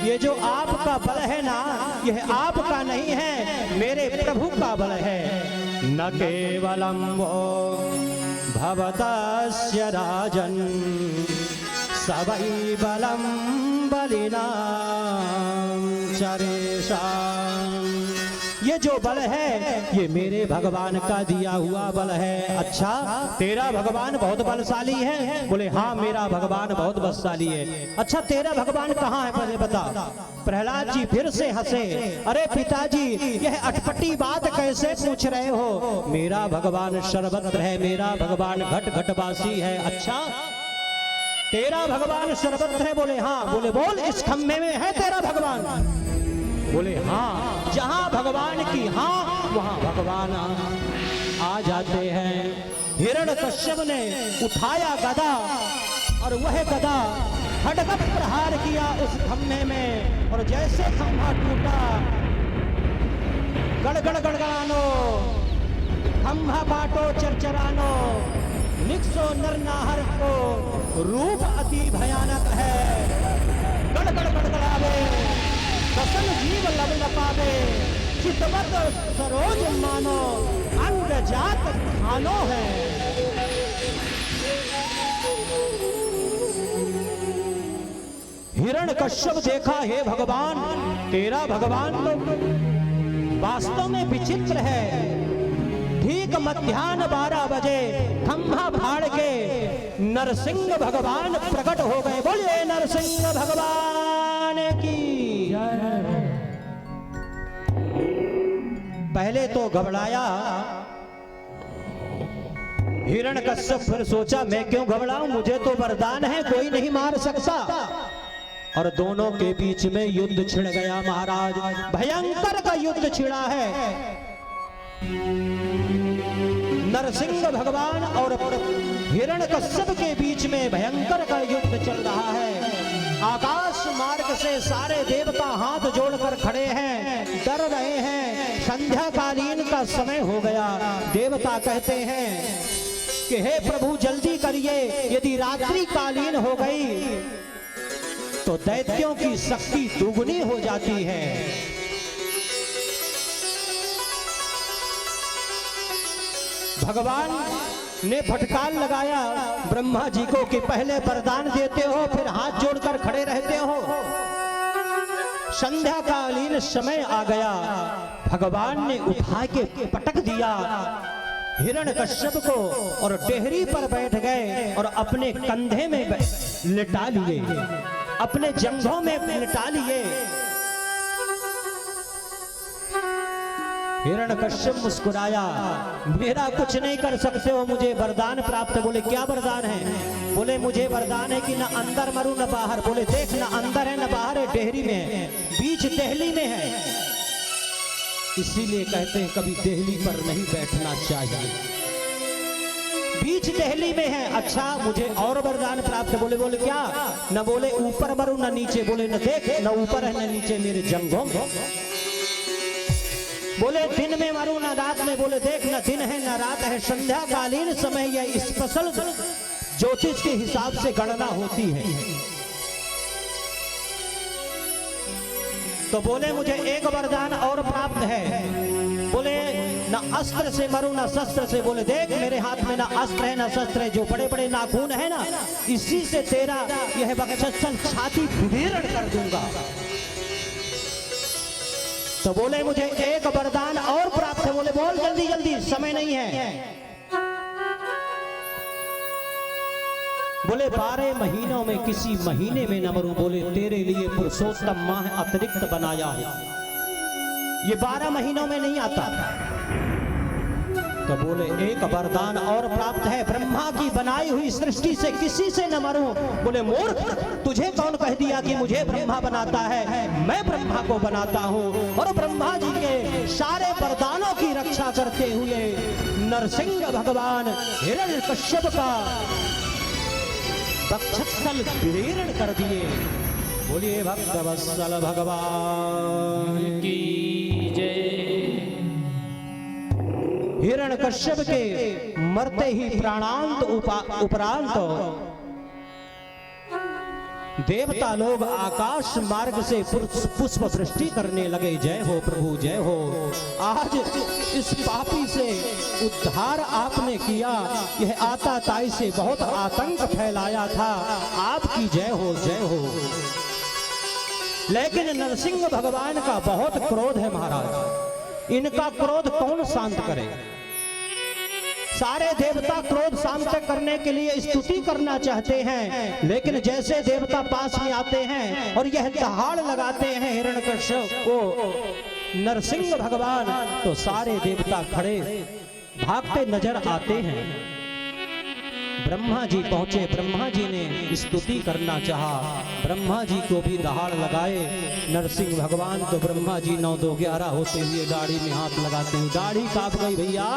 ये जो आपका बल है ना, यह आपका नहीं है, मेरे प्रभु का बल है। न केवलम वो भवतस्य राजन सवै बलम बलिनाम चरेशाम। ये जो बल है ये मेरे भगवान का दिया हुआ बल है। अच्छा, तेरा भगवान बहुत बलशाली है? बोले हाँ, मेरा भगवान बहुत बलशाली है। अच्छा, तेरा भगवान कहाँ है पहले बता। प्रहलाद जी फिर से हंसे, अरे पिताजी, यह अटपटी बात कैसे पूछ रहे हो, मेरा भगवान सर्वत्र है, मेरा भगवान घट घटवासी है। अच्छा, तेरा भगवान सर्वत्र है? बोले हाँ। बोले बोल, इस खम्भे में है तेरा भगवान? बोले हाँ। जहां भगवान की हाँ वहां भगवान आ जाते हैं। हिरण्यकश्यप ने उठाया गदा और वह गदा खड़गप प्रहार किया उस खम्भे में, और जैसे खम्भा टूटा, गड़गड़ गड़गड़ानो, खम्भा बाटो चरचरानो, निक्सो नर नाहर को रूप अति भयानक है। गड़गड़ गड़गड़ावे, कसन जीव लब लपावे, चितवत सरोज मानो, अंग जात खानो है। हिरण्यकश्यप देखा, हे भगवान, तेरा भगवान तो वास्तव में विचित्र है। ठीक मध्याह्न 12 बजे खंभा फाड़ के नरसिंह भगवान प्रकट हो गए। बोलिए नरसिंह भगवान की। पहले तो घबराया हिरण्यकश्यप, फिर सोचा मैं क्यों घबराऊं, मुझे तो वरदान है, कोई नहीं मार सकता। और दोनों के बीच में युद्ध छिड़ गया। महाराज, भयंकर का युद्ध छिड़ा है। नरसिंह भगवान और हिरण्यकश्यप के बीच में भयंकर का युद्ध चल रहा है। आकाश मार्ग से सारे देवता हाथ जोड़कर खड़े हैं रहे हैं, संध्या कालीन का समय हो गया। देवता कहते हैं कि हे प्रभु जल्दी करिए, यदि रात्रि कालीन हो गई तो दैत्यों की शक्ति दुगनी हो जाती है। भगवान ने फटकार लगाया ब्रह्मा जी को कि पहले वरदान देते हो फिर हाथ जोड़कर खड़े रहते हो। संध्या कालीन समय आ गया, भगवान ने उठा के पटक दिया हिरण्यकश्यप को और डेहरी पर बैठ गए और अपने कंधे में लिटा लिए, अपने जंघों में लिटा लिए। हिरण्यकश्यप मुस्कुराया, मेरा कुछ नहीं कर सकते हो, मुझे वरदान प्राप्त है। बोले क्या वरदान है? बोले मुझे वरदान है कि ना अंदर मरूं ना बाहर। बोले देख ना अंदर है ना बाहर है, डेहरी में है, बीच देहली में है। इसीलिए कहते हैं कभी देहली पर नहीं बैठना चाहिए, बीच देहली में है। अच्छा मुझे और वरदान प्राप्त है। बोले बोले क्या? न बोले ऊपर मरूं ना नीचे। बोले न देख न ऊपर है न नीचे, मेरे जंघों में। बोले दिन में मरूं ना रात में। बोले देख न दिन है न रात है, संध्या कालीन समय यह स्पेशल ज्योतिष के हिसाब से गणना होती है। तो बोले मुझे एक वरदान और प्राप्त है। बोले ना अस्त्र से मरूं ना शस्त्र से। बोले देख मेरे हाथ में ना अस्त्र है ना शस्त्र है, जो बड़े बड़े नाखून है ना इसी से तेरा यह वक्षस्थल छाती विदीर्ण कर दूंगा। तो बोले मुझे एक वरदान और प्राप्त है। बोले बोल जल्दी जल्दी, समय नहीं है। बोले 12 महीनों में किसी महीने में न मरूं। बोले तेरे लिए पुरुषोत्तम माह अतिरिक्त बनाया है, ये 12 महीनों में नहीं आता। तो बोले एक वरदान और प्राप्त है, ब्रह्मा की बनाई हुई सृष्टि से किसी से न मरूं। बोले मूर्ख, तुझे कौन कह दिया कि मुझे ब्रह्मा बनाता है? मैं ब्रह्मा को बनाता हूं। और ब्रह्मा जी के सारे वरदानों की रक्षा करते हुए नरसिंह भगवान हिरण्यकश्यप का वक्षस्थल विदीर्ण कर दिए। बोलिए भक्तवत्सल भगवान की जय। हिरण्यकश्यप के मरते ही प्राणांत उपरांत देवता लोग आकाश मार्ग से पुष्प वृष्टि करने लगे। जय हो प्रभु जय हो, आज इस पापी से उद्धार आपने किया। यह आताताई से बहुत आतंक फैलाया था, आपकी जय हो जय हो। लेकिन नरसिंह भगवान का बहुत क्रोध है महाराज, इनका क्रोध कौन शांत करे? सारे देवता क्रोध शांत करने के लिए स्तुति करना चाहते हैं, लेकिन जैसे देवता पास में आते हैं और यह दहाड़ लगाते हैं हिरण्यकश्यप को नरसिंह भगवान, तो सारे देवता खड़े भागते नजर आते हैं। ब्रह्मा जी पहुंचे, ब्रह्मा जी ने स्तुति करना चाहा, ब्रह्मा जी को भी दहाड़ लगाए नरसिंह भगवान। तो ब्रह्मा जी 9-2-11 होते हुए दाढ़ी में हाथ लगाते हुए, दाढ़ी कांप गई भैया,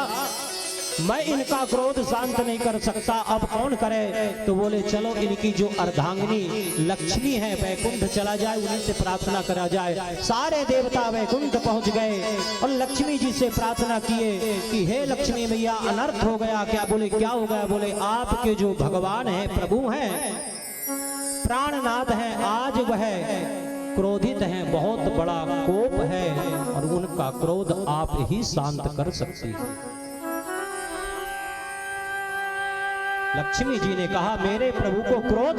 मैं इनका क्रोध शांत नहीं कर सकता, अब कौन करे? तो बोले चलो इनकी जो अर्धांगिनी लक्ष्मी है वैकुंठ चला जाए, उन्हीं से प्रार्थना करा जाए। सारे देवता वैकुंठ पहुंच गए और लक्ष्मी जी से प्रार्थना किए कि हे लक्ष्मी मैया अनर्थ हो गया क्या? बोले क्या हो गया? बोले आपके जो भगवान है प्रभु हैं प्राणनाथ हैं, आज वह क्रोधित हैं, बहुत बड़ा कोप है और उनका क्रोध आप ही शांत कर सकती हैं। लक्ष्मी जी ने कहा मेरे प्रभु को क्रोध,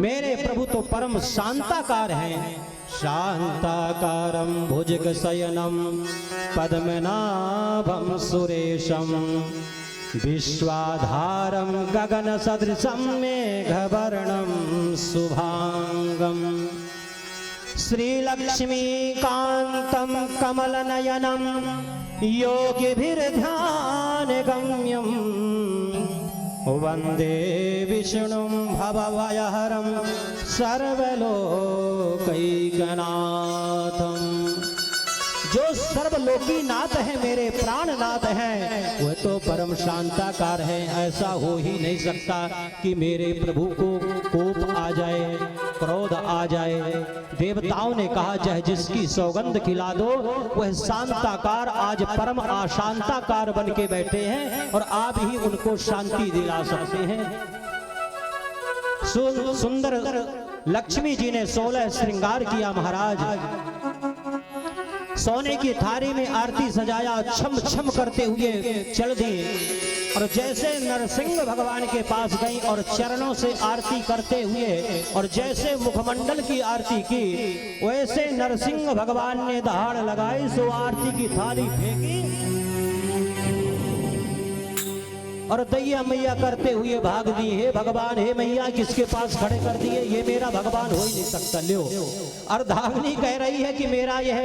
मेरे प्रभु तो परम शांताकार हैं। शांताकारं भुजगशयनं पद्मनाभं सुरेशं विश्वाधारं गगनसदृशं मेघवर्णं शुभांगं श्रीलक्ष्मीकान्तं कमलनयनं योगिभिर्ध्यानगम्यं वंदे विष्णुं भवभयहरं सर्वलोकैकनाथं। जो सर्वलोकी नाथ है, मेरे प्राणनाथ हैं, वह तो परम शांताकार है। ऐसा हो ही नहीं सकता कि मेरे प्रभु को कोप आ जाए। क्रोध आ जाए। देवताओं ने कहा चाहे जिसकी सौगंध खिला दो वह शांताकार आज परम अशांताकार बन के बैठे हैं और आप ही उनको शांति दिला सकते हैं। सुंदर लक्ष्मी जी ने 16 श्रृंगार किया महाराज। सोने की थाली में आरती सजाया, छम छम करते हुए चल दिए और जैसे नरसिंह भगवान के पास गई और चरणों से आरती करते हुए और जैसे मुखमंडल की आरती की वैसे नरसिंह भगवान ने दहाड़ लगाई, सो आरती की थाली फेंकी और दैया मैया करते हुए भाग दी। हे भगवान, हे मैया, किसके पास खड़े कर दिए, ये मेरा भगवान हो ही नहीं सकता। लो, अर्धांगिनी कह रही है कि मेरा यह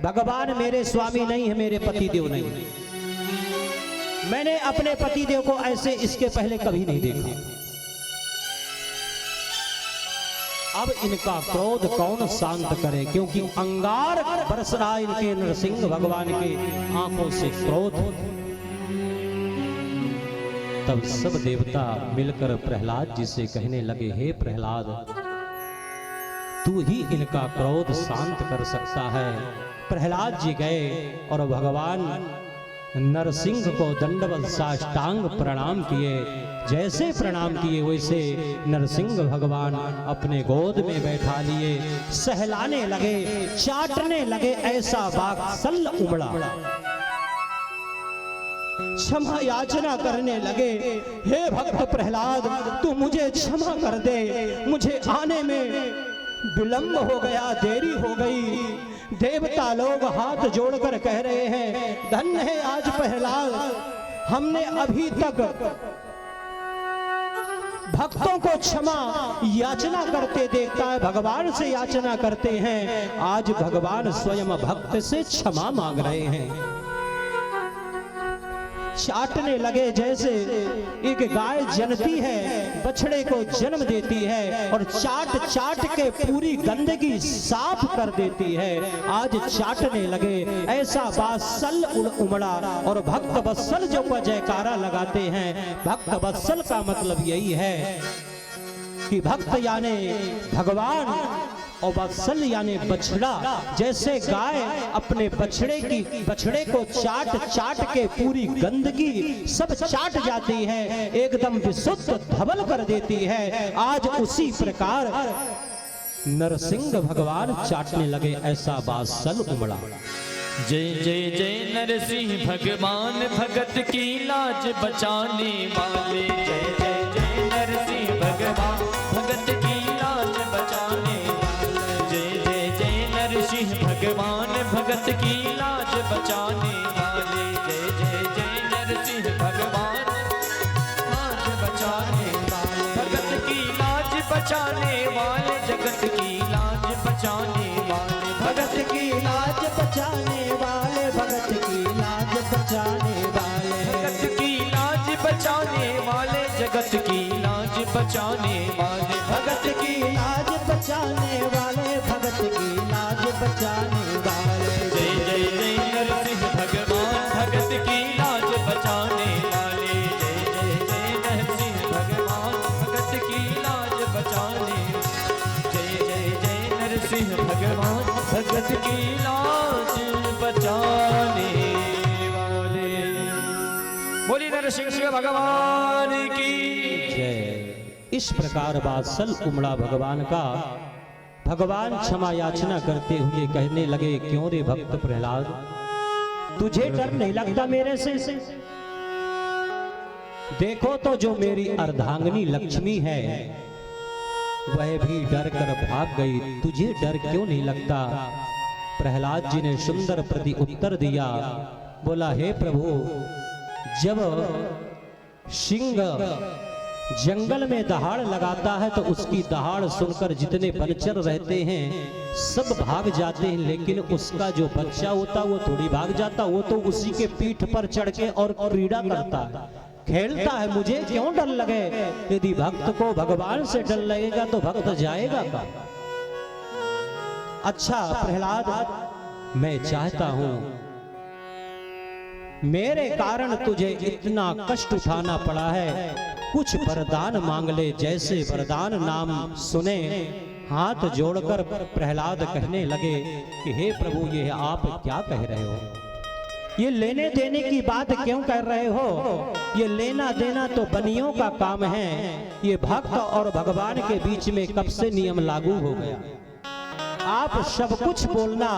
भगवान मेरे स्वामी नहीं है, मेरे पतिदेव नहीं। मैंने अपने पतिदेव को ऐसे इसके पहले कभी नहीं देखा। अब इनका क्रोध कौन शांत करे, क्योंकि अंगार बरस रहा इनके नरसिंह भगवान के आंखों से क्रोध। तब सब देवता मिलकर प्रहलाद जी से कहने लगे, हे प्रहलाद, तू ही इनका क्रोध शांत कर सकता है। प्रहलाद जी गए और भगवान नरसिंह को दंडवत साष्टांग प्रणाम किए। जैसे प्रणाम किए वैसे नरसिंह भगवान अपने गोद में बैठा लिए, सहलाने लगे, चाटने लगे, ऐसा वात्सल्य उमड़ा, क्षमा याचना करने लगे। हे भक्त प्रहलाद, तू मुझे क्षमा कर दे, मुझे आने में विलंब हो गया, देरी हो गई। देवता लोग हाथ जोड़कर कह रहे हैं, धन्य है आज प्रहलाद, हमने अभी तक भक्तों को क्षमा याचना करते देखता है, भगवान से याचना करते हैं, आज भगवान स्वयं भक्त से क्षमा मांग रहे हैं। चाटने लगे, जैसे एक गाय जनती है, बछड़े को जन्म देती है और चाट चाट के पूरी गंदगी साफ कर देती है, आज चाटने लगे। ऐसा वात्सल्य उमड़ा और भक्त वत्सल जो को जयकारा लगाते हैं। भक्त वत्सल का मतलब यही है कि भक्त यानी भगवान और वत्सल यानी बछड़ा। जैसे गाय अपने बछड़े को चाट चाट के पूरी गंदगी सब चाट जाती है, एकदम विशुद्ध धवल कर देती है, आज उसी प्रकार नरसिंह भगवान चाटने लगे, ऐसा वात्सल उमड़ा। जय जय जय नरसिंह भगवान, भगत की लाज बचाने वाले। जय जय जय नरसिंह भगवान, भगत की लाज बचाने वाले। जय जय जय नरसिंह भगवान, भगत की लाज बचाने वाले। जय जय जय नरसिंह भगवान, लाज बचाने वाले। भगत की लाज बचाने वाले, जगत की लाज बचाने वाले। भगत की लाज बचाने वाले, भगत की लाज बचाने वाले। भगत की लाज बचाने वाले, जगत की लाज बचाने वाले। भगत की लाज बचाने वाले, भगत की लाज बचाने वाले। जय जय जय नरसिंह भगवान, भगत की लाज बचाने वाले। जय जय जय नरसिंह भगवान, भगत की लाज बचाने। जय जय जय नरसिंह भगवान, भगत की लाज बचाने वाले। बोली नरसिंह भगवान की जय। इस प्रकार वात्सल उमड़ा भगवान का। भगवान क्षमा याचना करते हुए कहने लगे, क्यों रे भक्त प्रहलाद, तुझे डर नहीं लगता मेरे से? देखो तो जो मेरी अर्धांगिनी लक्ष्मी है वह भी डर कर भाग गई, तुझे डर क्यों नहीं लगता? प्रहलाद जी ने सुंदर प्रति उत्तर दिया, बोला, हे प्रभु, जब सिंह जंगल में दहाड़ लगाता है तो उसकी दहाड़ सुनकर जितने बनचर रहते हैं सब भाग जाते हैं, लेकिन उसका जो बच्चा होता वो थोड़ी भाग जाता, वो तो उसी के पीठ पर चढ़ के और क्रीड़ा करता है, खेलता है। मुझे क्यों डर लगे? यदि भक्त को भगवान से डर लगेगा तो भक्त जाएगा का? अच्छा प्रहलाद, मैं चाहता हूं मेरे कारण तुझे इतना कष्ट उठाना पड़ा है, कुछ वरदान मांग ले। जैसे वरदान नाम सुने हाथ जोड़कर प्रहलाद कहने लगे कि हे प्रभु, ये आप क्या कह रहे हो? ये लेने देने की बात क्यों कर रहे हो? ये लेना देना तो बनियों का काम है। ये भक्त और भगवान के बीच में कब से नियम लागू हो गया? आप सब कुछ बोलना,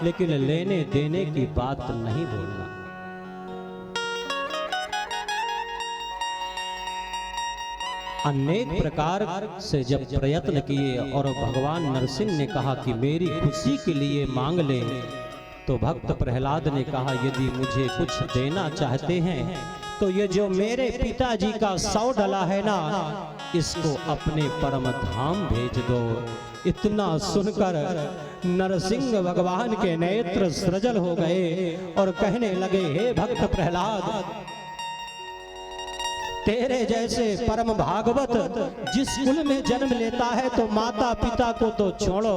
लेकिन लेने देने की बात नहीं बोलना। अनेक प्रकार से जब प्रयत्न किए और भगवान नरसिंह ने कहा कि मेरी खुशी के लिए मांग ले, तो भक्त प्रहलाद ने कहा यदि मुझे कुछ देना चाहते हैं तो ये जो मेरे पिताजी का 100 डला है ना, इसको अपने परम धाम भेज दो। इतना सुनकर नरसिंह भगवान के नेत्र सृजल हो गए और कहने लगे, हे भक्त प्रहलाद, तेरे जैसे परम भागवत जिस कुल में जन्म लेता है तो माता पिता को तो छोड़ो,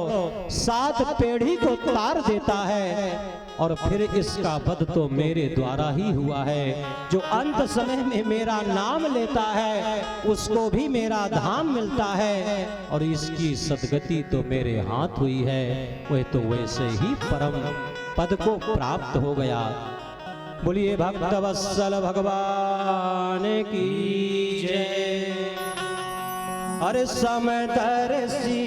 7 पीढ़ी को तार देता है, और फिर इसका वध तो मेरे द्वारा ही हुआ है। जो अंत समय में मेरा नाम लेता है उसको भी मेरा धाम मिलता है, और इसकी सदगति तो मेरे हाथ हुई है। वह तो वैसे ही परम पद को प्राप्त हो गया। बोलिए भक्त वत्सल भगवान की जय। हर समदर्शी,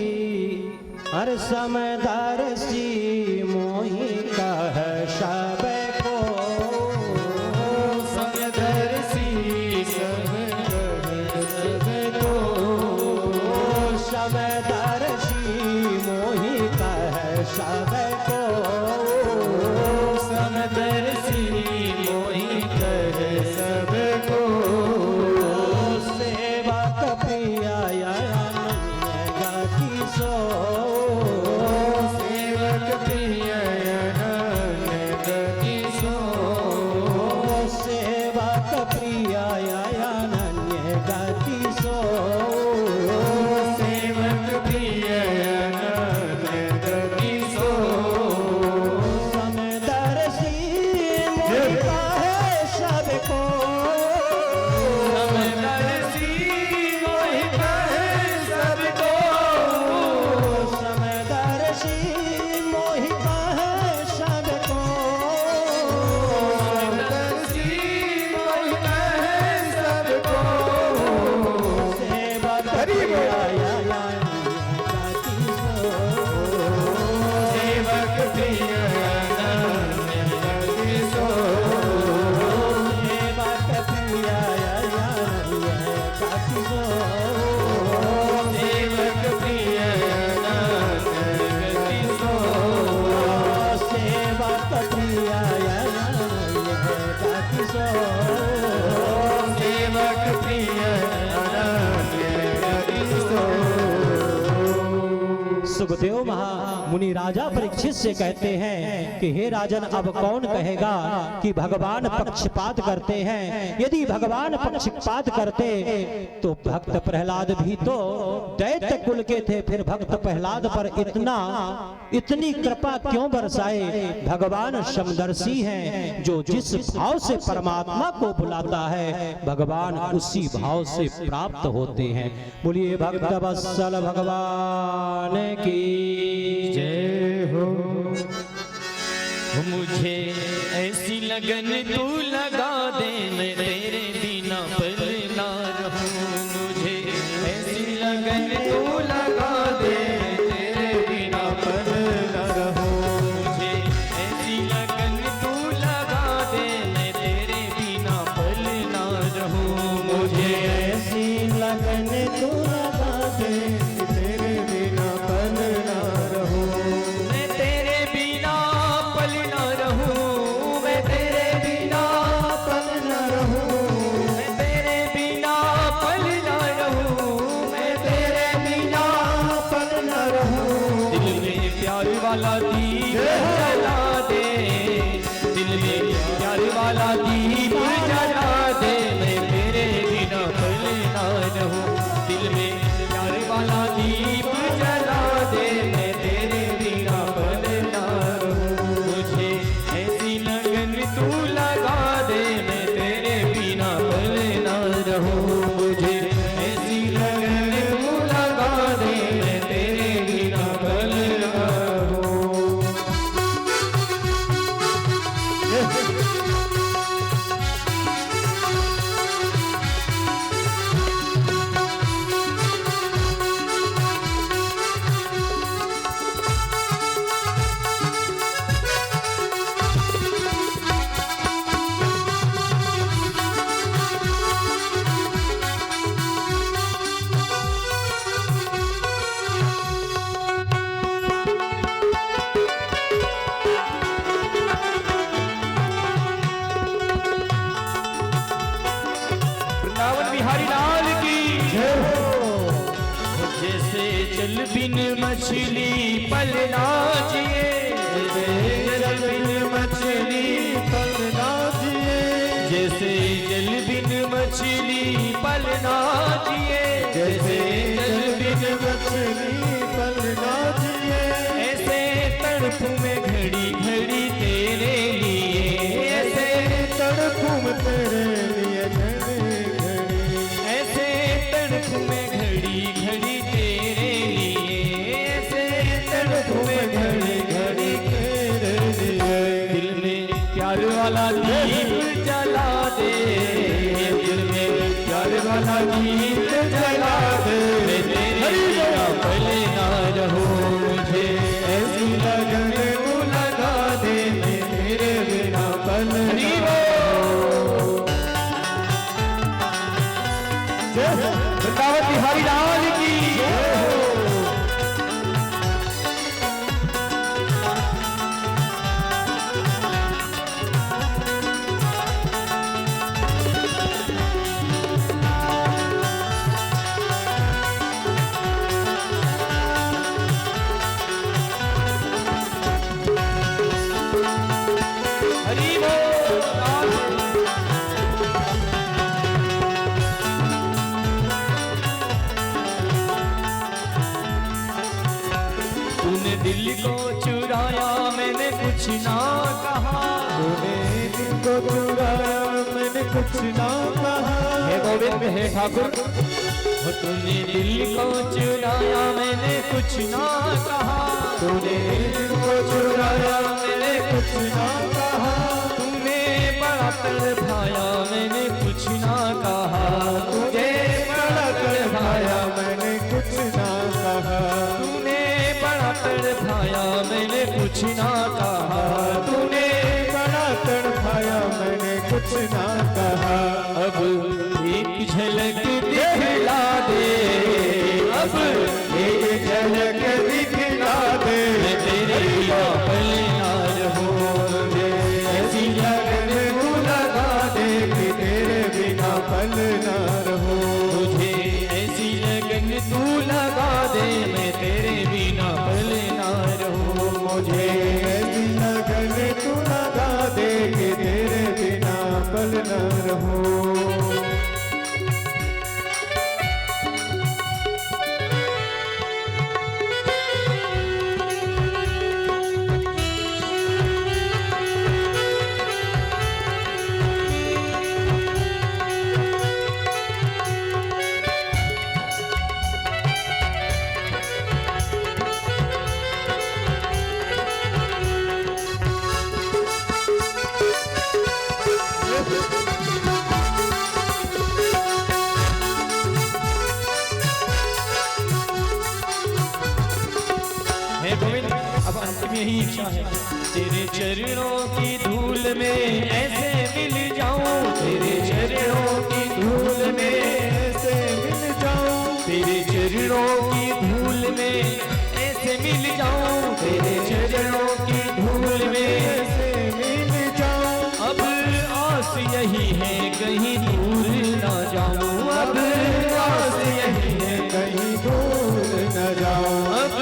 हर समदर्शी मोहि कह सब को, समदर्शी सब को, समदर्शी मोहि कह सब को, समदर्शी मोहि कह सब को, सेवक प्रिय गति सो, सेवक प्रिय गति सो, सेवक प्रिय अनन्य गति सो, सेवक प्रिय गति सो, समदर्शी मोहि कह सबको, समदर्शी मोहि कह सब को, समदर्शी मोहि कह सबको, समदर्शी मोहि कह सब को, सेवक प्रिय गति सो, सेवक प्रिय गति सो, सेवक प्रिय गति सो, सेवक प्रिय गति सो, सेवक प्रिय गति सो, सेवक प्रिय गति सो। सुखदेव मुनि राजा परीक्षित से कहते हैं कि हे राजन, अब कौन कहेगा कि भगवान पक्षपात करते हैं? यदि भगवान पक्षपात करते तो भक्त प्रहलाद भी तो दैत्य कुल के थे, फिर भक्त प्रहलाद पर इतनी कृपा क्यों बरसाए? भगवान समदर्शी हैं, जो जिस भाव से परमात्मा को बुलाता है भगवान उसी भाव से प्राप्त होते हैं। बोलिए भक्त वत्सल भगवान की जय हो। मुझे ऐसी लगन तू लगा दे, मैं तेरे बिना पल ना रहूं। मुझे ऐसी लगन तू लगा दे, तेरे बिना पल न रहूं। मुझे ऐसी लगन तू लगा दे, मैं तेरे बिना पल ना रहूं। मुझे ऐसी लगन तू लगा दे, तेरे बिना पल न रहूं। मैं तेरे बिना पल ना रहूं, मैं तेरे बिना पल न रहूं। जल बिन मछली पल ना जिए, जैसे जल बिन मछली पल ना जिए, जैसे जल बिन मछली पल ना जिए, जैसे जल बिन मछली पल ना जिए, ऐसे तड़पू में घड़ी घड़ी तेरे लिए, ऐसे तड़पू में तेरे लिए घड़ी घड़ी, ऐसे तड़पू में घड़ी घड़ी तेरे लिए, ऐसे तड़पू में घड़ी घड़ी तेरे लिए। दिल में प्यार वाला दीप जला दे, दिल में प्यार वाला दीप जला दे, मैं तेरे बिना पले ना रहूं, मुझे ऐसी लगन तू लगा दे, मैं तेरे बिना पल ना वृंदावन बिहारी लाल की हरि बोल। तूने दिल को चुराया मैंने कुछ ना कहा, तूने दिल को चुराया मैंने कुछ ना कहा, हे गोविंद हे ठाकुर, हो तूने दिल को चुराया मैंने कुछ ना कहा, तूने दिल को चुराया मैंने कुछ ना कहा, तूने बड़ा तड़पाया मैंने कुछ ना कहा, तुझे बड़ा तड़पाया मैंने कुछ ना कहा, तूने बड़ा तड़पाया मैंने कुछ ना कहा, तूने बड़ा तड़पाया मैंने कुछ ना कहा, अब एक झलक दिखला दे, अब एक झलक दिखला दे, मैं तेरे बिना पल ना रहूं, मुझे ऐसी लगन तू लगा दे कि तेरे बिना पल ना रहूं, मुझे ऐसी लगन तू लगा दे, मैं तेरे बिना पल ना रहूं, मुझे ऐसी लगन तू लगा दे कि तेरे बिना पल ना रहूं। हे गोविंद, अब अंतिम यही इच्छा है, तेरे चरणों की धूल में ऐसे मिल जाऊं, तेरे चरणों की धूल में ऐसे मिल जाऊं, तेरे चरणों की धूल में ऐसे मिल जाऊं, तेरे चरणों की धूल में ऐसे मिल जाऊं, अब आस यही है कहीं दूर ना जाऊं, अब आस यही है कहीं दूर न जाऊं, अब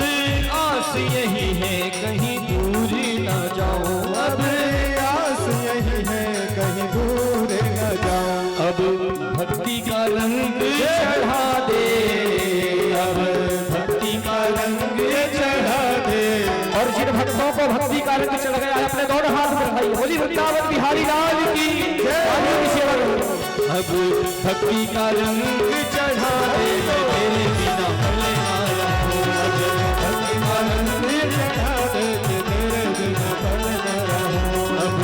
आस यही है कहीं दूर ना जाऊं, अब आस यही है कहीं दूर न जाऊं, अब भक्ति का रंग चढ़ा दे, अब भक्ति का रंग चढ़ा दे, और जिन भक्तों को भक्ति का रंग चढ़ गया है अपने दोनों हाथ में उठाइए, बोली वृंदावन बिहारी लाल की जय, की सेवा करो। अब भक्ति का रंग चढ़ा दे, मैं तेरे बिना पले ना रहूं, अब भक्ति का रंग चढ़ा दे कि तेरे बिना पल न रहूं, अब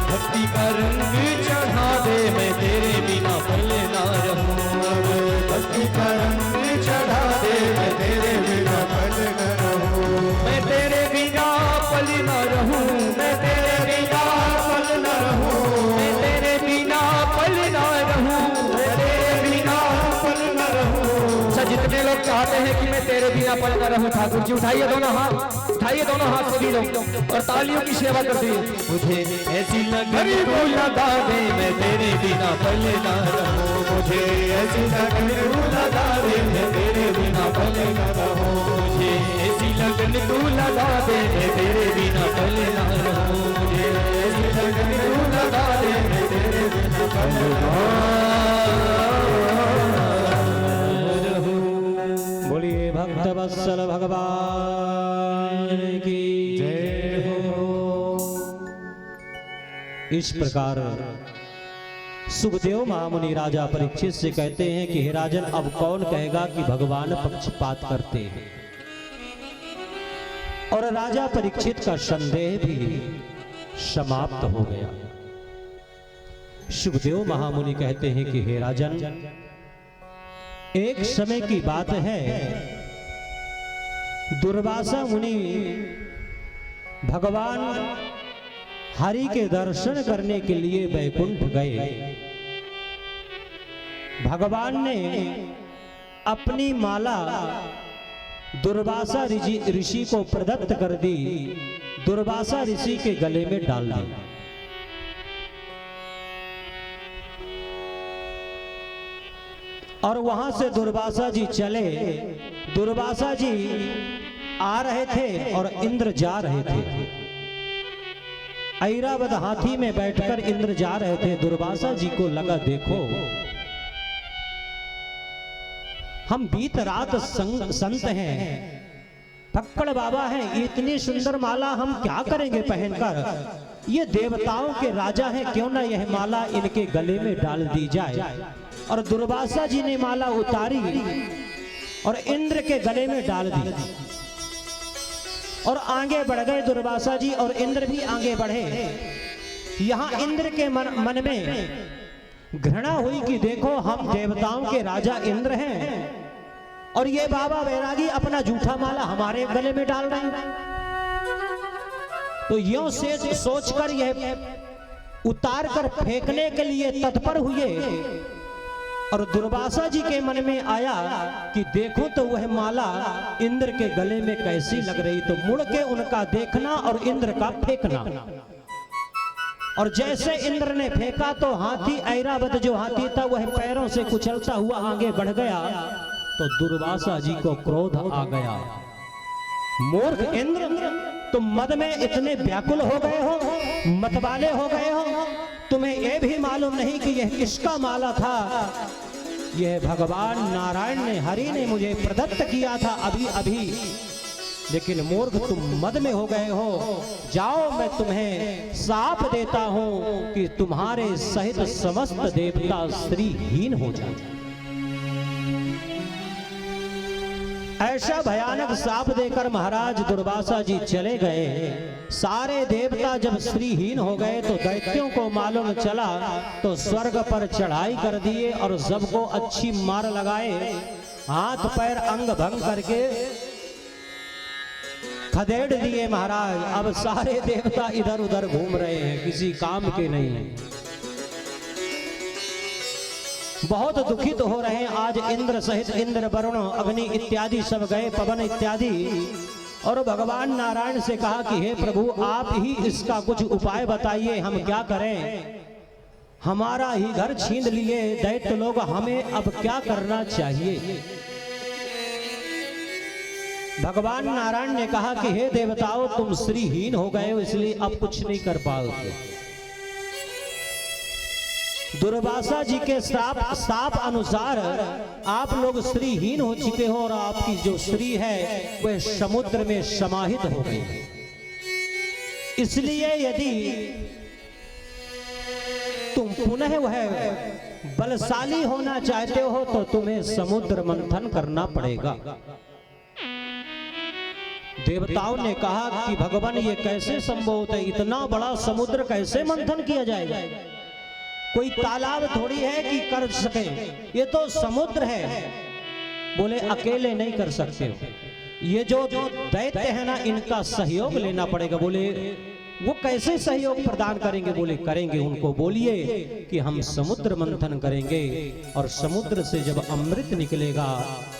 भक्ति का रंग चढ़ा दे, मैं तेरे बिना पले ना रहूं, अब भक्ति का रंग चढ़ा दे मैं तेरे बिना पल न रहूं, मैं तेरे बिना पल न रहूं, मैं तेरे बिना पल न रहूं, मैं तेरे बिना पल न रहूं, मैं तेरे बिना पल न रहूं। अच्छा, जितने लोग चाहते हैं कि मैं तेरे बिना पल न रहूं, ठाकुर जी उठाइए दोनों हाथ, उठाइए दोनों हाथ सभी लोग और तालियों की सेवा कर दिए। मुझे ऐसी लगन तू लगा दे, मैं तेरे बिना पल न रहूं, मुझे ऐसी लगन तू लगा दे, मैं तेरे बिना पल न रहूं, मुझे ऐसी लगन तू लगा दे, मैं तेरे बिना पल ना रहूं, मुझे ऐसी लगन तू लगा दे, मैं तेरे बिना पल ना रहूं। बोलिए भक्त वत्सल भगवान की जय हो। इस प्रकार सुखदेव महामुनि राजा परीक्षित से कहते हैं कि हे राजन, अब कौन कहेगा कि भगवान पक्षपात करते हैं। और राजा परीक्षित का संदेह भी समाप्त हो गया। सुखदेव महामुनि कहते हैं कि हे राजन, एक समय की बात है, दुर्वासा मुनि भगवान हरि के दर्शन करने के लिए वैकुंठ गए। भगवान ने अपनी माला दुर्वासा ऋषि को प्रदत्त कर दी, दुर्वासा ऋषि के गले में डाल दी। और वहां से दुर्वासा जी चले। दुर्वासा जी आ रहे थे और इंद्र जा रहे थे। ऐरावत हाथी में बैठकर इंद्र जा रहे थे। दुर्वासा जी को लगा, देखो हम बीत रात संत हैं, फक्कड़ बाबा हैं, इतनी सुंदर माला हम क्या करेंगे पहनकर। ये देवताओं के राजा हैं, क्यों ना यह माला इनके गले में डाल दी जाए। और दुर्वासा जी ने माला उतारी और इंद्र के गले में डाल दी और आगे बढ़ गए दुर्वासा जी, और इंद्र भी आगे बढ़े। यहां इंद्र के मन में घृणा हुई कि देखो, हम देवताओं के राजा इंद्र हैं और ये बाबा बैरागी अपना जूठा माला हमारे गले में डाल रहे हैं। तो यों से सोचकर यह उतार कर फेंकने के लिए तत्पर हुए। और दुर्वासा जी के मन में आया कि देखो तो वह माला इंद्र के गले में कैसी लग रही। तो मुड़ के उनका देखना और इंद्र का फेंकना। और जैसे इंद्र ने फेंका तो हाथी, ऐरावत जो हाथी था, वह पैरों से कुचलता हुआ आगे बढ़ गया। तो दुर्वासा जी को क्रोध आ गया। मूर्ख इंद्र, तुम मद में इतने व्याकुल हो गए हो, मतवाले हो गए हो, तुम्हें यह भी मालूम नहीं कि यह किसका माला था। यह भगवान नारायण ने, हरि ने मुझे प्रदत्त किया था अभी अभी। लेकिन मूर्ख, तुम मद में हो गए हो। जाओ, मैं तुम्हें शाप देता हूं कि तुम्हारे सहित समस्त देवता श्रीहीन हो जाए। ऐसा भयानक शाप देकर महाराज दुर्वासा जी चले गए। सारे देवता जब श्रीहीन हो गए तो दैत्यों को मालूम चला तो स्वर्ग पर चढ़ाई कर दिए और सबको अच्छी मार लगाए। हाथ पैर अंग भंग करके खदेड़ दिए महाराज। अब सारे देवता इधर उधर घूम रहे हैं, किसी काम के नहीं। बहुत दुखित हो रहे हैं। आज इंद्र सहित इंद्र, वरुण, अग्नि इत्यादि सब गए, पवन इत्यादि। और भगवान नारायण से कहा कि हे प्रभु, आप ही इसका कुछ उपाय बताइए, हम क्या करें। हमारा ही घर छीन लिए दैत्य लोग, हमें अब क्या करना चाहिए। भगवान नारायण ने कहा कि हे देवताओं, तुम श्रीहीन हो गए हो, इसलिए अब कुछ नहीं कर पाओगे। दुर्वासा जी के शाप अनुसार आप लोग श्रीहीन हो चुके हो और आपकी जो श्री है वह समुद्र में समाहित हो गई। इसलिए यदि तुम पुनः वह बलशाली होना चाहते हो तो तुम्हें समुद्र मंथन करना पड़ेगा। देवताओं ने कहा कि भगवान, ये कैसे संभव होता है, इतना बड़ा समुद्र कैसे मंथन किया जाएगा। कोई तालाब थोड़ी है कि कर सके, ये तो समुद्र है। बोले अकेले नहीं कर सकते हो, ये जो दैत्य है ना, इनका सहयोग लेना पड़ेगा। बोले वो कैसे सहयोग प्रदान करेंगे। बोले करेंगे, उनको बोलिए कि हम समुद्र मंथन करेंगे और समुद्र से जब अमृत निकलेगा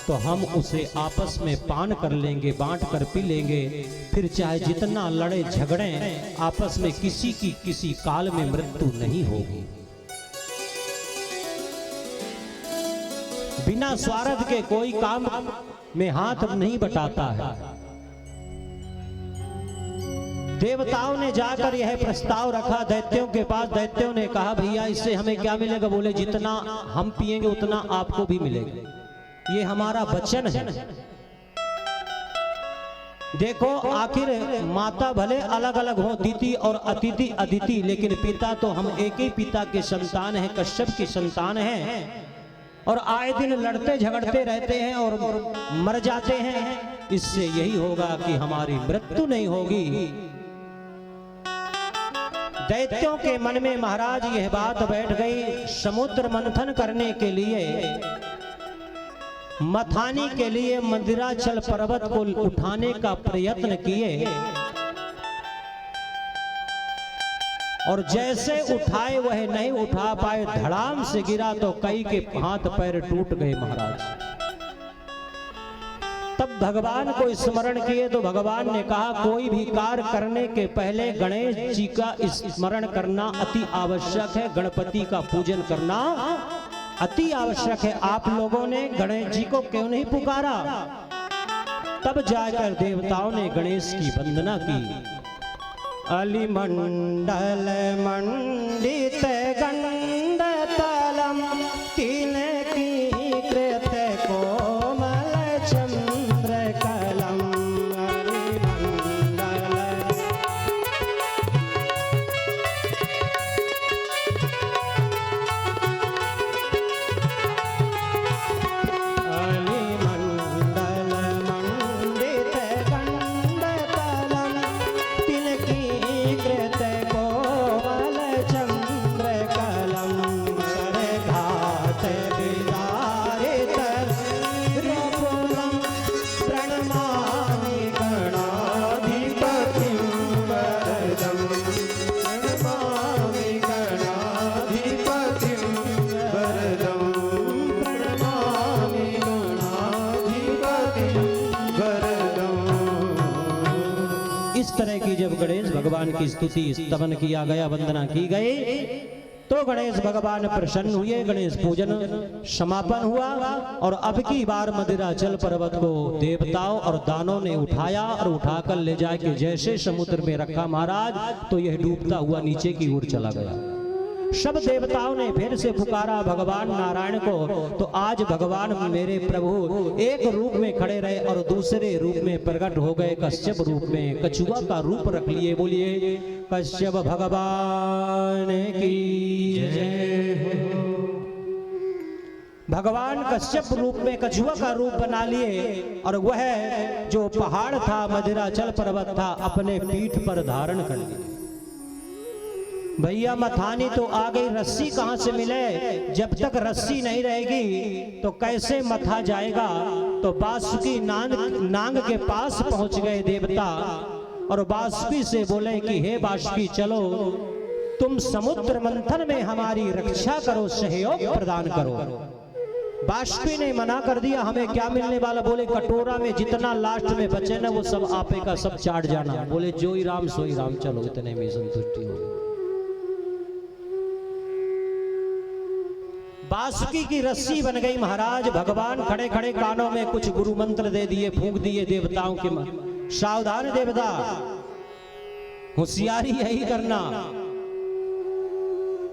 तो हम उसे आपस में पान कर लेंगे, बांट कर पी लेंगे। फिर चाहे जितना लड़े झगड़े आपस में, किसी की किसी काल में मृत्यु नहीं होगी। बिना स्वार्थ के कोई काम में हाथ नहीं बटाता है। देवताओं ने जाकर यह प्रस्ताव रखा दैत्यों के पास। दैत्यों ने कहा भैया इससे हमें क्या मिलेगा? बोले जितना हम पिएंगे उतना आपको भी मिलेगा, ये हमारा वचन है। देखो आखिर माता भले अलग अलग हो, दीति और अतिथि अदिति, लेकिन पिता तो हम एक ही पिता के संतान हैं, कश्यप की संतान हैं, और आए दिन लड़ते झगड़ते रहते हैं और मर जाते हैं। इससे यही होगा कि हमारी मृत्यु नहीं होगी। दैत्यों के मन में महाराज यह बात बैठ गई। समुद्र मंथन करने के लिए, मथानी के लिए मंदिराचल पर्वत को उठाने का प्रयत्न किए, और जैसे उठाए वह नहीं उठा पाए, धड़ाम से गिरा तो कई के हाथ पैर टूट गए महाराज। तब भगवान को स्मरण किए तो भगवान ने कहा कोई भी कार्य करने के पहले गणेश जी का स्मरण करना अति आवश्यक है, गणपति का पूजन करना अति आवश्यक है। आप लोगों ने गणेश जी को क्यों नहीं पुकारा? तब जाकर देवताओं ने गणेश की वंदना की। अलिमंडल मंडित गंड तलम तीन की कृत कोमल चंद्र कलम। जब गणेश भगवान की स्तुति स्तवन किया गया, वंदना की गई, तो गणेश भगवान प्रसन्न हुए। गणेश पूजन समापन हुआ और अब की बार मदिराचल पर्वत को देवताओं और दानों ने उठाया और उठाकर ले जाके जैसे समुद्र में रखा महाराज, तो यह डूबता हुआ नीचे की ओर चला गया। सब देवताओं ने फिर से पुकारा भगवान नारायण को, तो आज भगवान मेरे प्रभु एक रूप में खड़े रहे और दूसरे रूप में प्रकट हो गए, कश्यप रूप में, कछुआ का रूप रख लिए। बोलिए कश्यप भगवान की जय हो। भगवान कश्यप रूप में कछुआ का रूप बना लिए और वह जो पहाड़ था, मदिराचल पर्वत था, अपने पीठ पर धारण कर लिए। भैया मथानी तो आ गई, रस्सी कहां से मिले? जब तक रस्सी नहीं रहेगी तो कैसे मथा जाएगा? तो बासुकी नांग के पास पहुंच गए देवता और बासुकी से बोले कि हे बासुकी चलो, तुम समुद्र मंथन में हमारी रक्षा करो, सहयोग प्रदान करो। बासुकी ने मना कर दिया, हमें क्या मिलने वाला? बोले कटोरा में जितना लास्ट में बचे ना वो सब आपे का सब चाट जाना। बोले जो ही राम सोई राम, चलो इतने में संतुष्टि होगी। बासुकी की रस्सी बन गई महाराज। भगवान खड़े खड़े कानों में कुछ गुरु मंत्र दे दिए, फूंक दिए देवताओं के। सावधान देवता, होशियारी यही करना।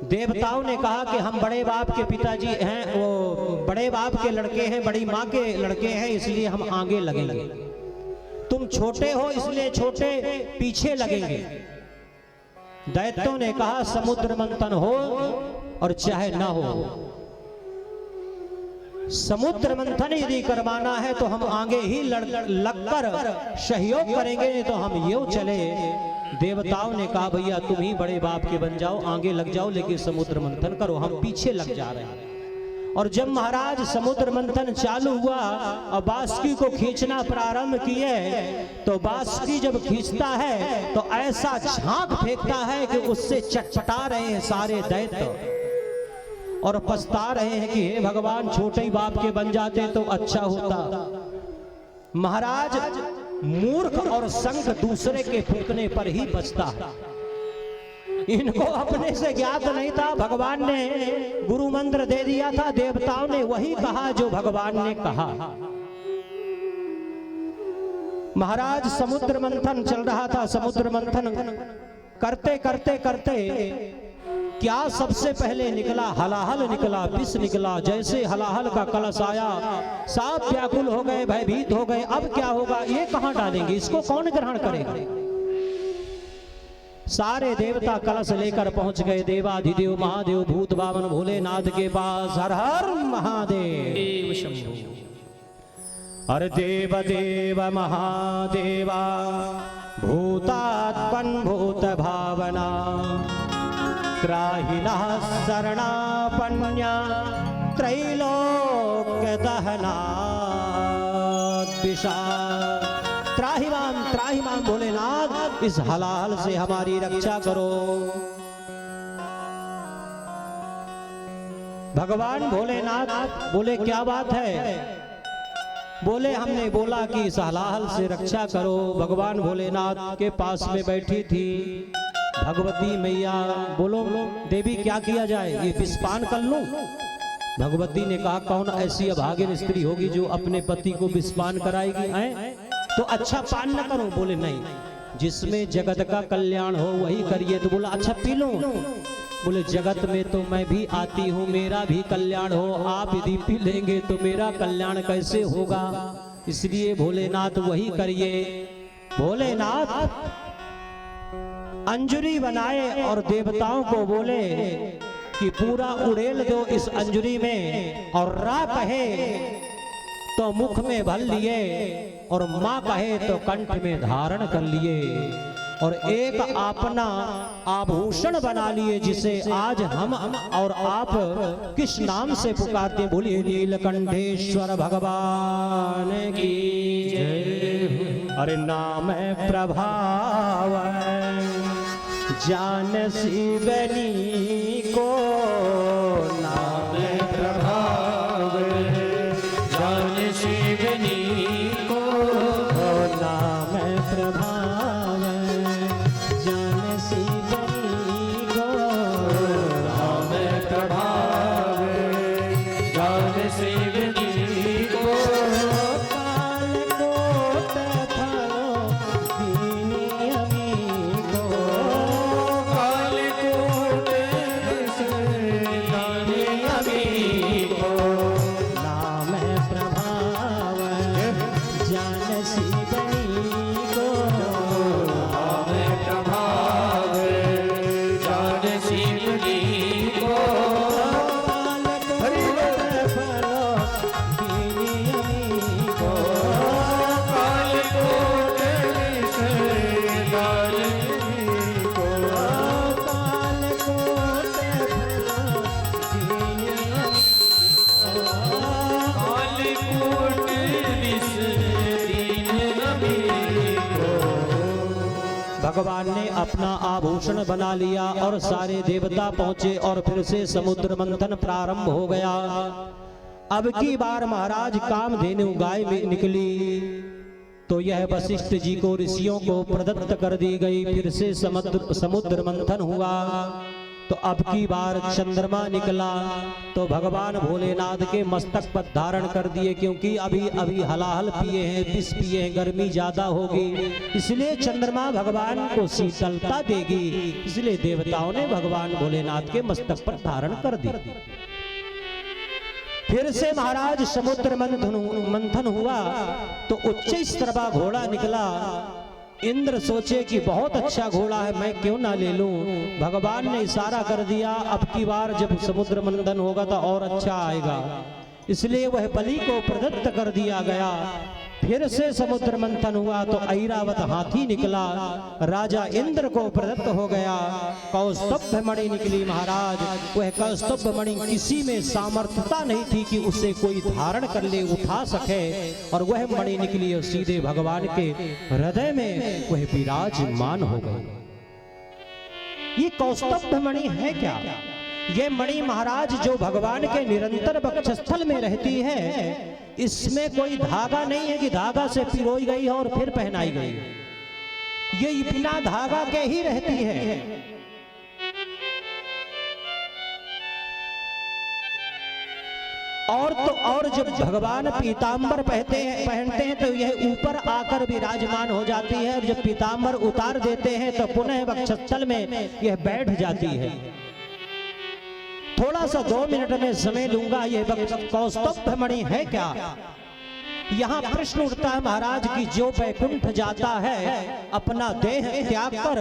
देवताओं ने कहा कि हम बड़े बाप के पिताजी हैं, वो बड़े बाप के लड़के हैं, बड़ी माँ के लड़के हैं, इसलिए हम आगे लगेंगे। तुम छोटे हो इसलिए छोटे पीछे लगेंगे। दैत्यों ने कहा समुद्र मंथन हो और चाहे ना हो, समुद्र मंथन यदि करवाना है तो हम आगे ही लगकर सहयोग करेंगे, नहीं तो हम यूं चले। देवताओं ने कहा भैया तुम ही बड़े बाप के बन जाओ, आगे लग जाओ, लेकिन समुद्र मंथन करो, हम पीछे लग जा रहे हैं। और जब महाराज समुद्र मंथन चालू हुआ और बासुकी को खींचना प्रारंभ किए, तो बासुकी जब खींचता है तो ऐसा झांक फेंकता है कि उससे चटपटा रहे हैं सारे दैत्य और पछता रहे हैं कि हे भगवान छोटे ही बाप के बन जाते तो अच्छा होता। महाराज मूर्ख और संग दूसरे के फूंकने पर ही बचता है। इनको अपने से ज्ञात नहीं था, भगवान ने गुरु मंत्र दे दिया था, देवताओं ने वही कहा जो भगवान ने कहा। महाराज समुद्र मंथन चल रहा था। समुद्र मंथन करते करते करते क्या सबसे पहले निकला? हलाहल निकला, विष निकला। जैसे हलाहल का कलश आया, सब व्याकुल हो गए, भयभीत हो गए। अब क्या होगा? ये कहां डालेंगे? इसको कौन ग्रहण करेगा? सारे देवता कलश लेकर पहुंच गए देवाधिदेव महादेव भूत बावन भोलेनाथ के पास। हर हर महादेव शंभु। अरे देव देव महादेवा भूतात्मन भूत भावना त्राहिनः शरणापन्या त्रैलोक्य दहना त्राहिमाम भोलेनाथ, इस हलाहल से हमारी रक्षा करो। भगवान भोलेनाथ बोले क्या बात है? बोले हमने बोला कि इस हलाहल से रक्षा करो। भगवान भोलेनाथ के पास में बैठी थी भगवती मैया। बोलो देवी क्या किया जाए? ये विषपान कर लूं? भगवती ने कहा कौन ऐसी अभागिन स्त्री होगी जो अपने पति को विषपान कराएगी? हैं तो अच्छा पान न करो। बोले नहीं, जिसमें जगत का कल्याण हो वही करिए। तो बोला अच्छा पी लो। बोले जगत में तो मैं भी आती हूँ, मेरा भी कल्याण हो। आप यदि पी लेंगे तो मेरा कल्याण कैसे होगा? इसलिए भोलेनाथ वही करिए। भोलेनाथ अंजुरी बनाए और देवताओं को बोले कि पूरा उड़ेल दो इस अंजुरी में, और रा कहे तो मुख में भर लिए, और माँ कहे तो कंठ में धारण कर लिए, और एक अपना आभूषण बना लिए जिसे आज हम और आप किस नाम से पुकारते हैं? बोलिए नीलकंठेश्वर भगवान की जय। अरे नाम है प्रभाव जान शिवनी को, नाम है प्रभाव जान शिवनी को, नाम है प्रभाव जान शिवनी को, नाम है प्रभाव जान शिवनी को। काल कोट खड़ो दीनी अमी को, काल कोट दीनी अमी को, नाम है प्रभाव जान शिवनी को, नाम है प्रभाव जान शिवनी को। काल कोट खड़ो दीनी अमी को, काल कोट काल को, काल कोट दीनी कालकूट विष दीन अमी को। भगवान ने अपना आभूषण बना लिया और सारे देवता पहुंचे और फिर से समुद्र मंथन प्रारंभ हो गया। अब की बार महाराज कामधेनु गाय में निकली तो यह वशिष्ठ जी को ऋषियों को प्रदत्त कर दी गई। फिर से समुद्र मंथन हुआ तो अब की बार चंद्रमा निकला तो भगवान भोलेनाथ के मस्तक पर धारण कर दिए, क्योंकि अभी अभी हलाहल पिए हैं, विष पिए हैं, गर्मी ज्यादा होगी, इसलिए चंद्रमा भगवान को शीतलता देगी। इसलिए देवताओं ने भगवान भोलेनाथ के मस्तक पर धारण कर दी। फिर से महाराज समुद्र मंथन हुआ तो उच्च स्तरवा घोड़ा निकला। इंद्र सोचे कि बहुत अच्छा घोड़ा है, मैं क्यों ना ले लूं। भगवान ने इशारा कर दिया अब की बार जब समुद्र मंथन होगा तो और अच्छा आएगा, इसलिए वह बलि को प्रदत्त कर दिया गया। फिर से समुद्र मंथन हुआ तो ऐरावत हाथी निकला, राजा इंद्र को प्रदत्त हो गया। कौस्तुभ मणि निकली महाराज, वह कौस्तुभ मणि किसी में सामर्थ्यता नहीं थी कि उसे कोई धारण कर ले, उठा सके, और वह मणि निकली और सीधे भगवान के हृदय में वह विराजमान हो गई। ये कौस्तुभ मणि है क्या? ये मणि महाराज जो भगवान के निरंतर वक्षस्थल में रहती है, इसमें कोई धागा नहीं है कि धागा से पिरोई गई है और फिर पहनाई गई। ये बिना धागा के ही रहती है। और तो और जब भगवान पीतांबर पहनते हैं तो यह ऊपर आकर विराजमान हो जाती है, और जब पीतांबर उतार देते हैं तो पुनः वक्षस्थल में यह बैठ जाती है। थोड़ा सा 2 मिनट में समय लूंगा, यह कौस्तुभ मणि है क्या? यहाँ प्रश्न उठता है महाराज की जो वैकुंठ जाता है अपना देह त्याग कर,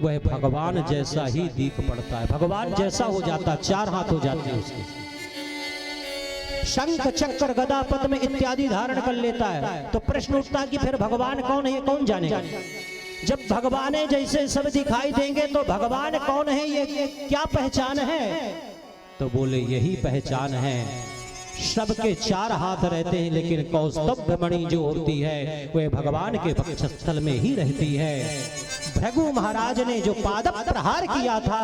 वह भगवान जैसा ही दीप पड़ता है, भगवान जैसा हो जाता, 4 हाथ हो जाते हैं उसके, शंख चक्र गदा पद्म इत्यादि धारण कर लेता है। तो प्रश्न उठता है कि फिर भगवान कौन है, कौन जानेगा? जब भगवान जैसे सब दिखाई देंगे तो भगवान कौन है, ये क्या पहचान है? तो बोले यही पहचान है, सबके 4 हाथ रहते हैं लेकिन कौस्तुभ मणि जो होती है वह भगवान के वक्षस्थल में ही रहती है। भृगु महाराज ने जो पाद प्रहार किया था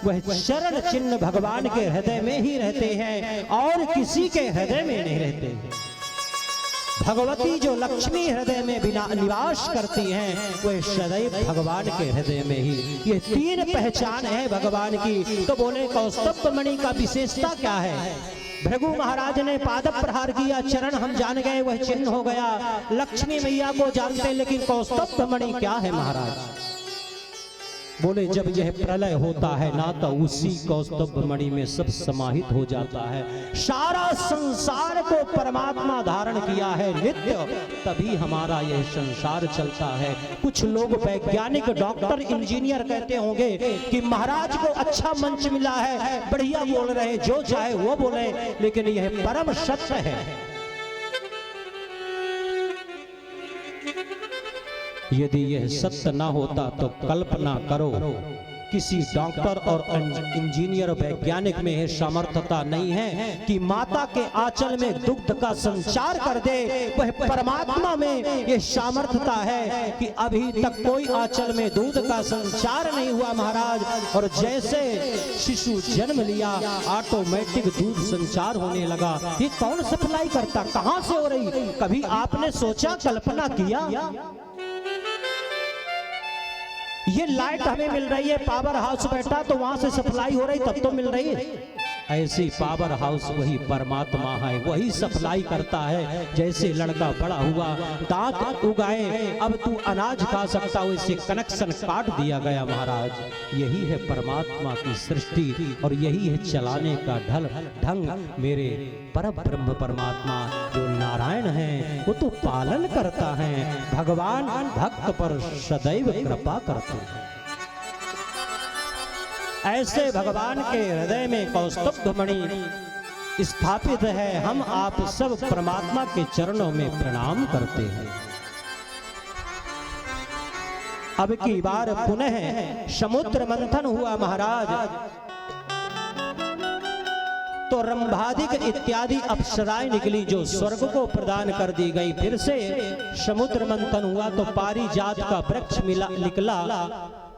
वह चरण चिन्ह भगवान के हृदय में ही रहते हैं और किसी के हृदय में नहीं रहते। भगवती जो लक्ष्मी हृदय में बिना निवास करती हैं वह सदैव भगवान के हृदय में ही। ये 3 पहचान है भगवान की। तो बोले कौस्तुभ मणि का विशेषता क्या है? भृगु महाराज ने पाद प्रहार किया, चरण हम जान गए, वह चिन्ह हो गया। लक्ष्मी मैया को जानते हैं लेकिन कौस्तुभ मणि क्या है महाराज? बोले जब यह प्रलय होता है ना तो उसी कौस्तुभ मणि में सब समाहित हो जाता है। सारा संसार को परमात्मा धारण किया है नित्य, तभी हमारा यह संसार चलता है। कुछ लोग वैज्ञानिक डॉक्टर इंजीनियर कहते होंगे कि महाराज को अच्छा मंच मिला है, बढ़िया बोल रहे, जो चाहे वो बोले, लेकिन यह परम सत्य है। यदि यह सत्य ना होता तो कल्पना करो, किसी डॉक्टर और इंजीनियर वैज्ञानिक में यह सामर्थ्यता नहीं है कि माता के आंचल में दुग्ध का संचार कर दे। वह परमात्मा में यह सामर्थ्यता है कि अभी तक कोई आंचल में दूध का संचार नहीं हुआ महाराज, और जैसे शिशु जन्म लिया ऑटोमेटिक दूध संचार होने लगा। ये कौन सप्लाई करता, कहां से हो रही? कभी आपने सोचा, कल्पना किया? ये लाइट हमें मिल रही है, पावर हाउस बैठा तो वहां से सप्लाई हो रही, तब तो मिल रही है। ऐसी पावर हाउस वही परमात्मा है, वही सप्लाई करता है। जैसे लड़का बड़ा हुआ, दांत उगाए, अब तू अनाज खा सकता हो, इसे कनेक्शन काट दिया गया महाराज। यही है परमात्मा की सृष्टि और यही है चलाने का ढंग। मेरे परम ब्रह्म परमात्मा जो नारायण है वो तो पालन करता है। भगवान भक्त पर सदैव कृपा करते हैं। ऐसे भगवान के हृदय में कौस्तुभ मणि स्थापित है। हम आप सब परमात्मा के चरणों में प्रणाम करते हैं। अब की बार पुनः समुद्र मंथन हुआ महाराज, तो रंभादिक इत्यादि अप्सराएं निकली जो स्वर्ग को प्रदान कर दी गई। फिर से समुद्र मंथन हुआ तो पारिजात का वृक्ष निकला,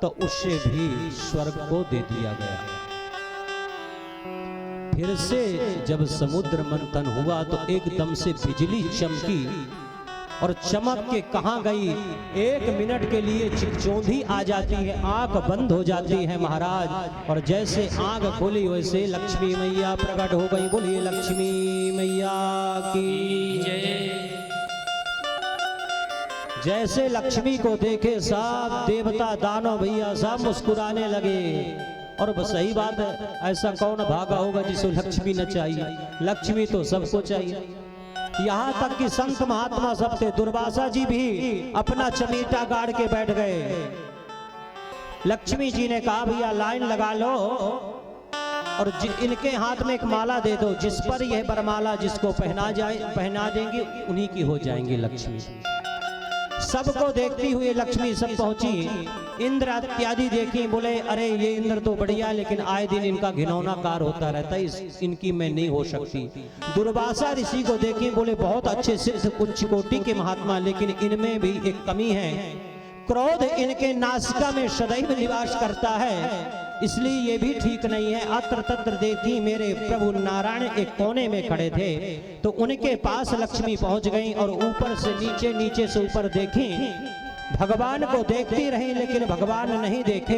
तो उससे भी स्वर्ग को दे दिया गया। फिर से जब समुद्र मंथन हुआ तो एकदम से बिजली चमकी और चमक के कहां गई, 1 मिनट के लिए चिकचौंधी आ जाती है, आंख बंद हो जाती है महाराज। और जैसे आंख खोली वैसे लक्ष्मी मैया प्रकट हो गई। बोलिए लक्ष्मी मैया की जय। जैसे लक्ष्मी को देखे सब देवता दानव भैया सब मुस्कुराने लगे। और बस सही बात है, ऐसा कौन भागा होगा जिसे लक्ष्मी न चाहिए? लक्ष्मी तो सबको चाहिए। यहाँ तक कि संत महात्मा सब थे, दुर्वासा जी भी अपना चमीटा गाड़ के बैठ गए। लक्ष्मी जी ने कहा भैया लाइन लगा लो और इनके हाथ में एक माला दे दो, जिस पर यह बरमाला जिसको पहना देंगे उन्हीं की हो जाएंगी लक्ष्मी। सबको देखती हुई लक्ष्मी सब पहुंची। इंद्र इत्यादि देखी, बोले अरे ये इंद्र तो बढ़िया, लेकिन आए दिन इनका घिनौना कार होता रहता है, इनकी मैं नहीं हो सकती। दुर्वासा ऋषि को देखी, बोले बहुत अच्छे सिद्ध उच्च कोटि के महात्मा, लेकिन इनमें भी एक कमी है, क्रोध इनके नासिका में सदैव निवास करता है, इसलिए ये भी ठीक नहीं है। अत्र तत्र देखी, मेरे प्रभु नारायण एक कोने में खड़े थे, तो उनके पास लक्ष्मी पहुंच गई और ऊपर से नीचे, नीचे से ऊपर देखी भगवान को देखती रही लेकिन भगवान नहीं देखे।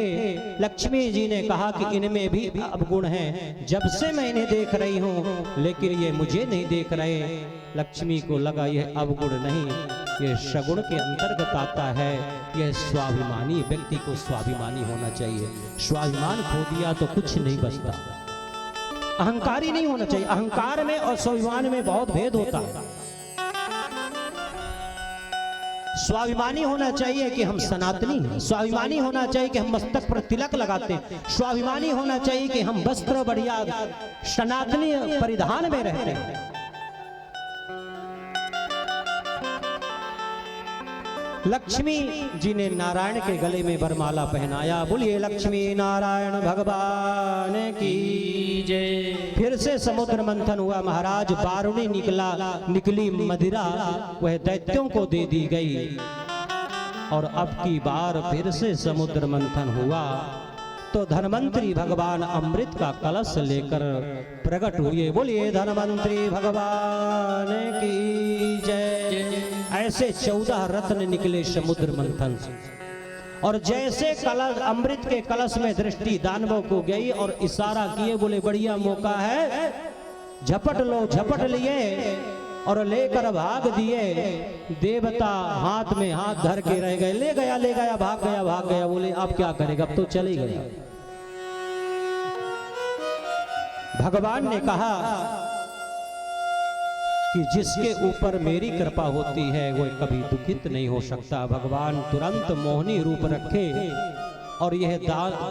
लक्ष्मी जी ने कहा कि इनमें भी अवगुण हैं, जब से मैं इन्हें देख रही हूं लेकिन ये मुझे नहीं देख रहे। लक्ष्मी को लगा यह अवगुण नहीं, यह सगुण के अंतर्गत आता है। यह स्वाभिमानी व्यक्ति को स्वाभिमानी होना चाहिए। स्वाभिमान खो दिया तो कुछ नहीं बचता। अहंकारी नहीं होना चाहिए। अहंकार में और स्वाभिमान में बहुत भेद होता है। स्वाभिमानी होना चाहिए कि हम सनातनी हैं। स्वाभिमानी होना चाहिए कि हम मस्तक पर तिलक लगाते हैं। स्वाभिमानी होना चाहिए कि हम वस्त्र बढ़िया सनातनी परिधान में रहते हैं। लक्ष्मी जी ने नारायण के गले में वरमाला पहनाया। बोलिए लक्ष्मी नारायण भगवान की जय। फिर से समुद्र मंथन हुआ महाराज। बारुणी निकली मदिरा वह दैत्यों को दे दी गई। और अब की बार फिर से समुद्र मंथन हुआ तो धनवंतरी भगवान अमृत का कलश लेकर प्रकट हुए। बोलिए धनवंतरी भगवान की जय। ऐसे 14 रत्न निकले समुद्र मंथन से। और जैसे कलश अमृत के कलश में दृष्टि दानवों को गई और इशारा किए, बोले बढ़िया मौका है, झपट लो। झपट लिए और लेकर भाग दिए। देवता हाथ में हाथ धर के रह गए। ले गया भाग गया। बोले आप क्या करेगा, अब तो चले गए। भगवान ने कहा कि जिसके ऊपर मेरी कृपा होती है वो कभी दुखित नहीं हो सकता। भगवान तुरंत मोहिनी रूप रखे और यह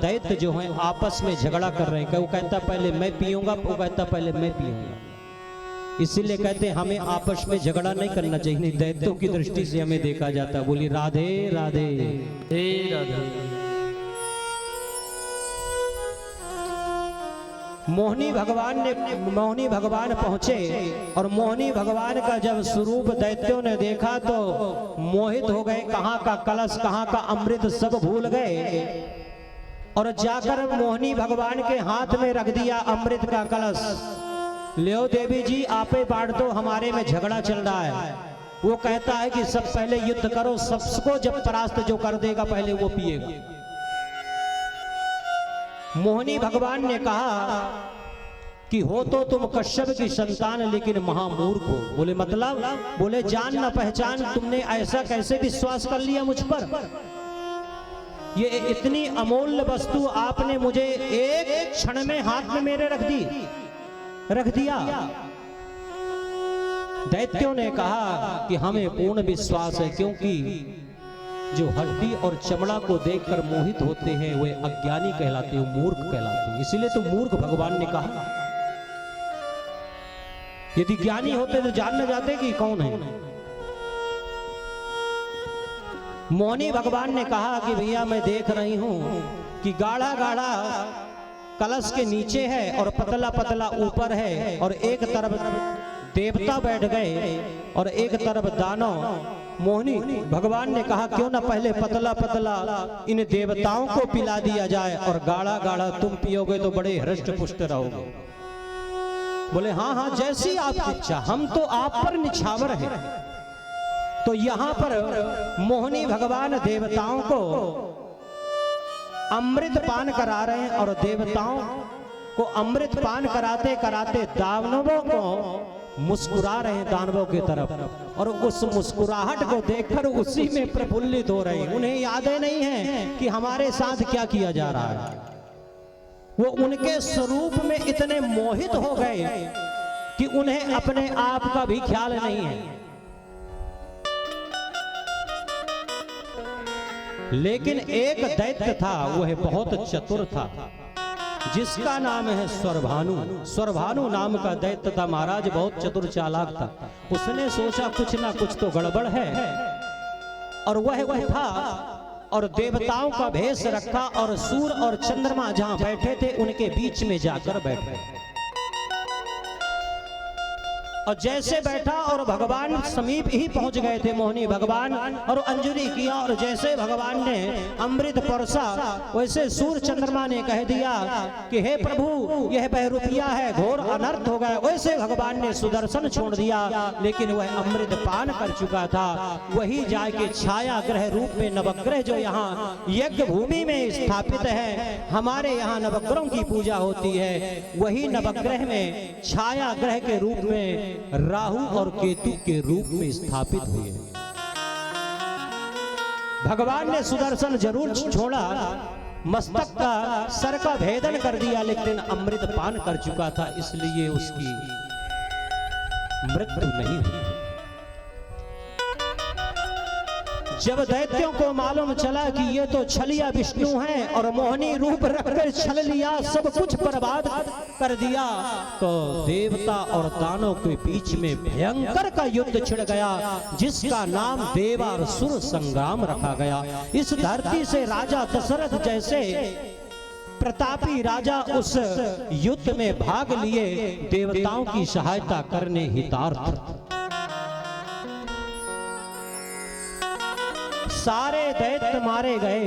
दैत्य जो है आपस में झगड़ा कर रहे हैं। वो कहता पहले मैं पीऊंगा, वो कहता पहले मैं पीऊंगा। इसीलिए कहते हैं हमें आपस में झगड़ा नहीं करना चाहिए। दैत्यों की दृष्टि से हमें देखा जाता। बोली राधे राधे राधे। मोहिनी भगवान पहुंचे और मोहिनी भगवान का जब स्वरूप दैत्यों ने देखा तो मोहित हो गए। कहां का कलश, कहां का अमृत सब भूल गए और जाकर मोहिनी भगवान के हाथ में रख दिया अमृत का कलश। लियो देवी जी आपे बांट दो, हमारे में झगड़ा चल रहा है। वो कहता है कि सब पहले युद्ध करो, सबको जब परास्त जो कर देगा पहले वो पिएगा। मोहिनी भगवान ने कहा कि हो तो तुम कश्यप की संतान लेकिन महामूर्ख हो। बोले मतलब? बोले जान न पहचान, तुमने ऐसा कैसे विश्वास कर लिया मुझ पर? ये इतनी अमूल्य वस्तु आपने मुझे एक क्षण में हाथ में मेरे रख दिया। दैत्यों ने कहा कि हमें पूर्ण विश्वास है, क्योंकि जो हड्डी और चमड़ा को देखकर मोहित होते हैं वे अज्ञानी कहलाते हैं, मूर्ख कहलाते हैं। इसीलिए तो मूर्ख भगवान ने कहा। यदि ज्ञानी होते तो जान न जाते कि कौन है। मोहिनी भगवान ने कहा कि भैया मैं देख रही हूं कि गाढ़ा गाढ़ा कलश के नीचे है और पतला पतला ऊपर है, और एक तरफ देवता बैठ गए और एक तरफ दानव। मोहिनी भगवान ने कहा क्यों ना पहले पतला पतला इन देवताओं को पिला दिया जाए और गाढ़ा गाढ़ा तुम पियोगे तो बड़े हृष्ट पुष्ट रहोगे। बोले हाँ हाँ जैसी आपकी इच्छा, हम तो आप पर निछावर है। तो यहां पर मोहिनी भगवान देवताओं को अमृत पान करा रहे हैं और देवताओं को अमृत पान कराते कराते दानवों को मुस्कुरा रहे हैं दानवों की तरफ, और उस मुस्कुराहट को देखकर उसी में प्रफुल्लित हो रहे हैं। उन्हें यादें नहीं है कि हमारे साथ क्या किया जा रहा है। वो उनके स्वरूप में इतने मोहित हो गए कि उन्हें अपने आप का भी ख्याल नहीं है। लेकिन एक दैत्य था, वह बहुत चतुर था, जिसका नाम है स्वरभानु। स्वरभानु नाम का दैत्य था महाराज, बहुत चतुर चालाक था। उसने सोचा कुछ ना कुछ तो गड़बड़ है, और वह उठा और देवताओं का भेष रखा और सूर्य और चंद्रमा जहां बैठे थे उनके बीच में जाकर बैठ गए। और जैसे बैठा और भगवान समीप ही पहुंच गए थे मोहिनी भगवान, और अंजलि किया और जैसे भगवान ने अमृत परसा वैसे सूर्य चंद्रमा ने कह दिया कि हे प्रभु यह बहरूपिया है, घोर अनर्थ हो गए। वैसे भगवान ने सुदर्शन छोड़ दिया, लेकिन वह अमृत पान कर चुका था। वही जाके छाया ग्रह रूप में नवग्रह जो यहाँ यज्ञ भूमि में स्थापित है, हमारे यहाँ नवग्रहों की पूजा होती है, वही नवग्रह में छाया ग्रह के रूप में राहु और केतु के रूप में स्थापित हुए। भगवान ने सुदर्शन जरूर छोड़ा, मस्तक का सर का भेदन कर दिया, लेकिन अमृत पान कर चुका था, इसलिए उसकी मृत्यु नहीं हुई। जब दैत्यों को मालूम चला कि ये तो छलिया विष्णु हैं और मोहिनी रूप रखकर छल लिया, सब कुछ बर्बाद कर दिया, तो देवता और दानव के बीच में भयंकर का युद्ध छिड़ गया, जिसका नाम देवासुर संग्राम रखा गया। इस धरती से राजा दशरथ जैसे प्रतापी राजा उस युद्ध में भाग लिए, देवताओं की सहायता करने हितार्थ। सारे दैत्य मारे गए,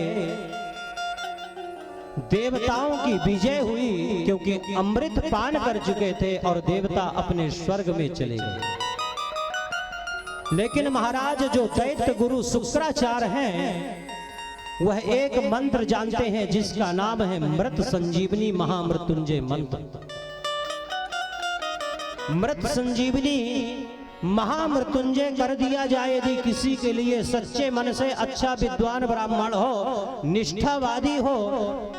देवताओं की विजय हुई, क्योंकि अमृत पान कर चुके थे और देवता अपने स्वर्ग में चले गए। लेकिन महाराज जो दैत्य गुरु शुक्राचार्य हैं, वह एक मंत्र जानते हैं जिसका नाम है मृत संजीवनी महामृत्युंजय मंत्र। मृत संजीवनी महामृत्युंजय कर दिया जाए यदि किसी के लिए सच्चे मन से अच्छा विद्वान ब्राह्मण हो, निष्ठावादी हो,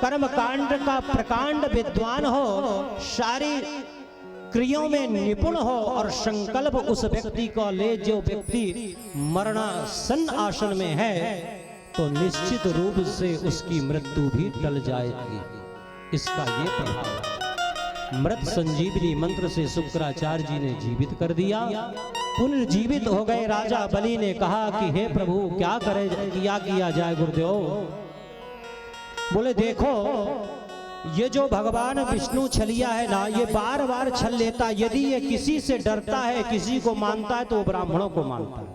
कर्म कांड का प्रकांड विद्वान हो, सारी क्रियाओं में निपुण हो और संकल्प उस व्यक्ति को ले, जो व्यक्ति मरणासन आसन में है, तो निश्चित रूप से उसकी मृत्यु भी टल जाएगी। इसका ये प्रभाव है। मृत संजीवनी मंत्र से शुक्राचार्य जी ने जीवित कर दिया, पुनर्जीवित हो गए। राजा बलि ने कहा कि हे प्रभु क्या करे, किया जाए गुरुदेव। बोले देखो, ये जो भगवान विष्णु छलिया है ना, ये बार बार छल लेता। यदि ये किसी से डरता है, किसी को मानता है, तो वो ब्राह्मणों को मानता है।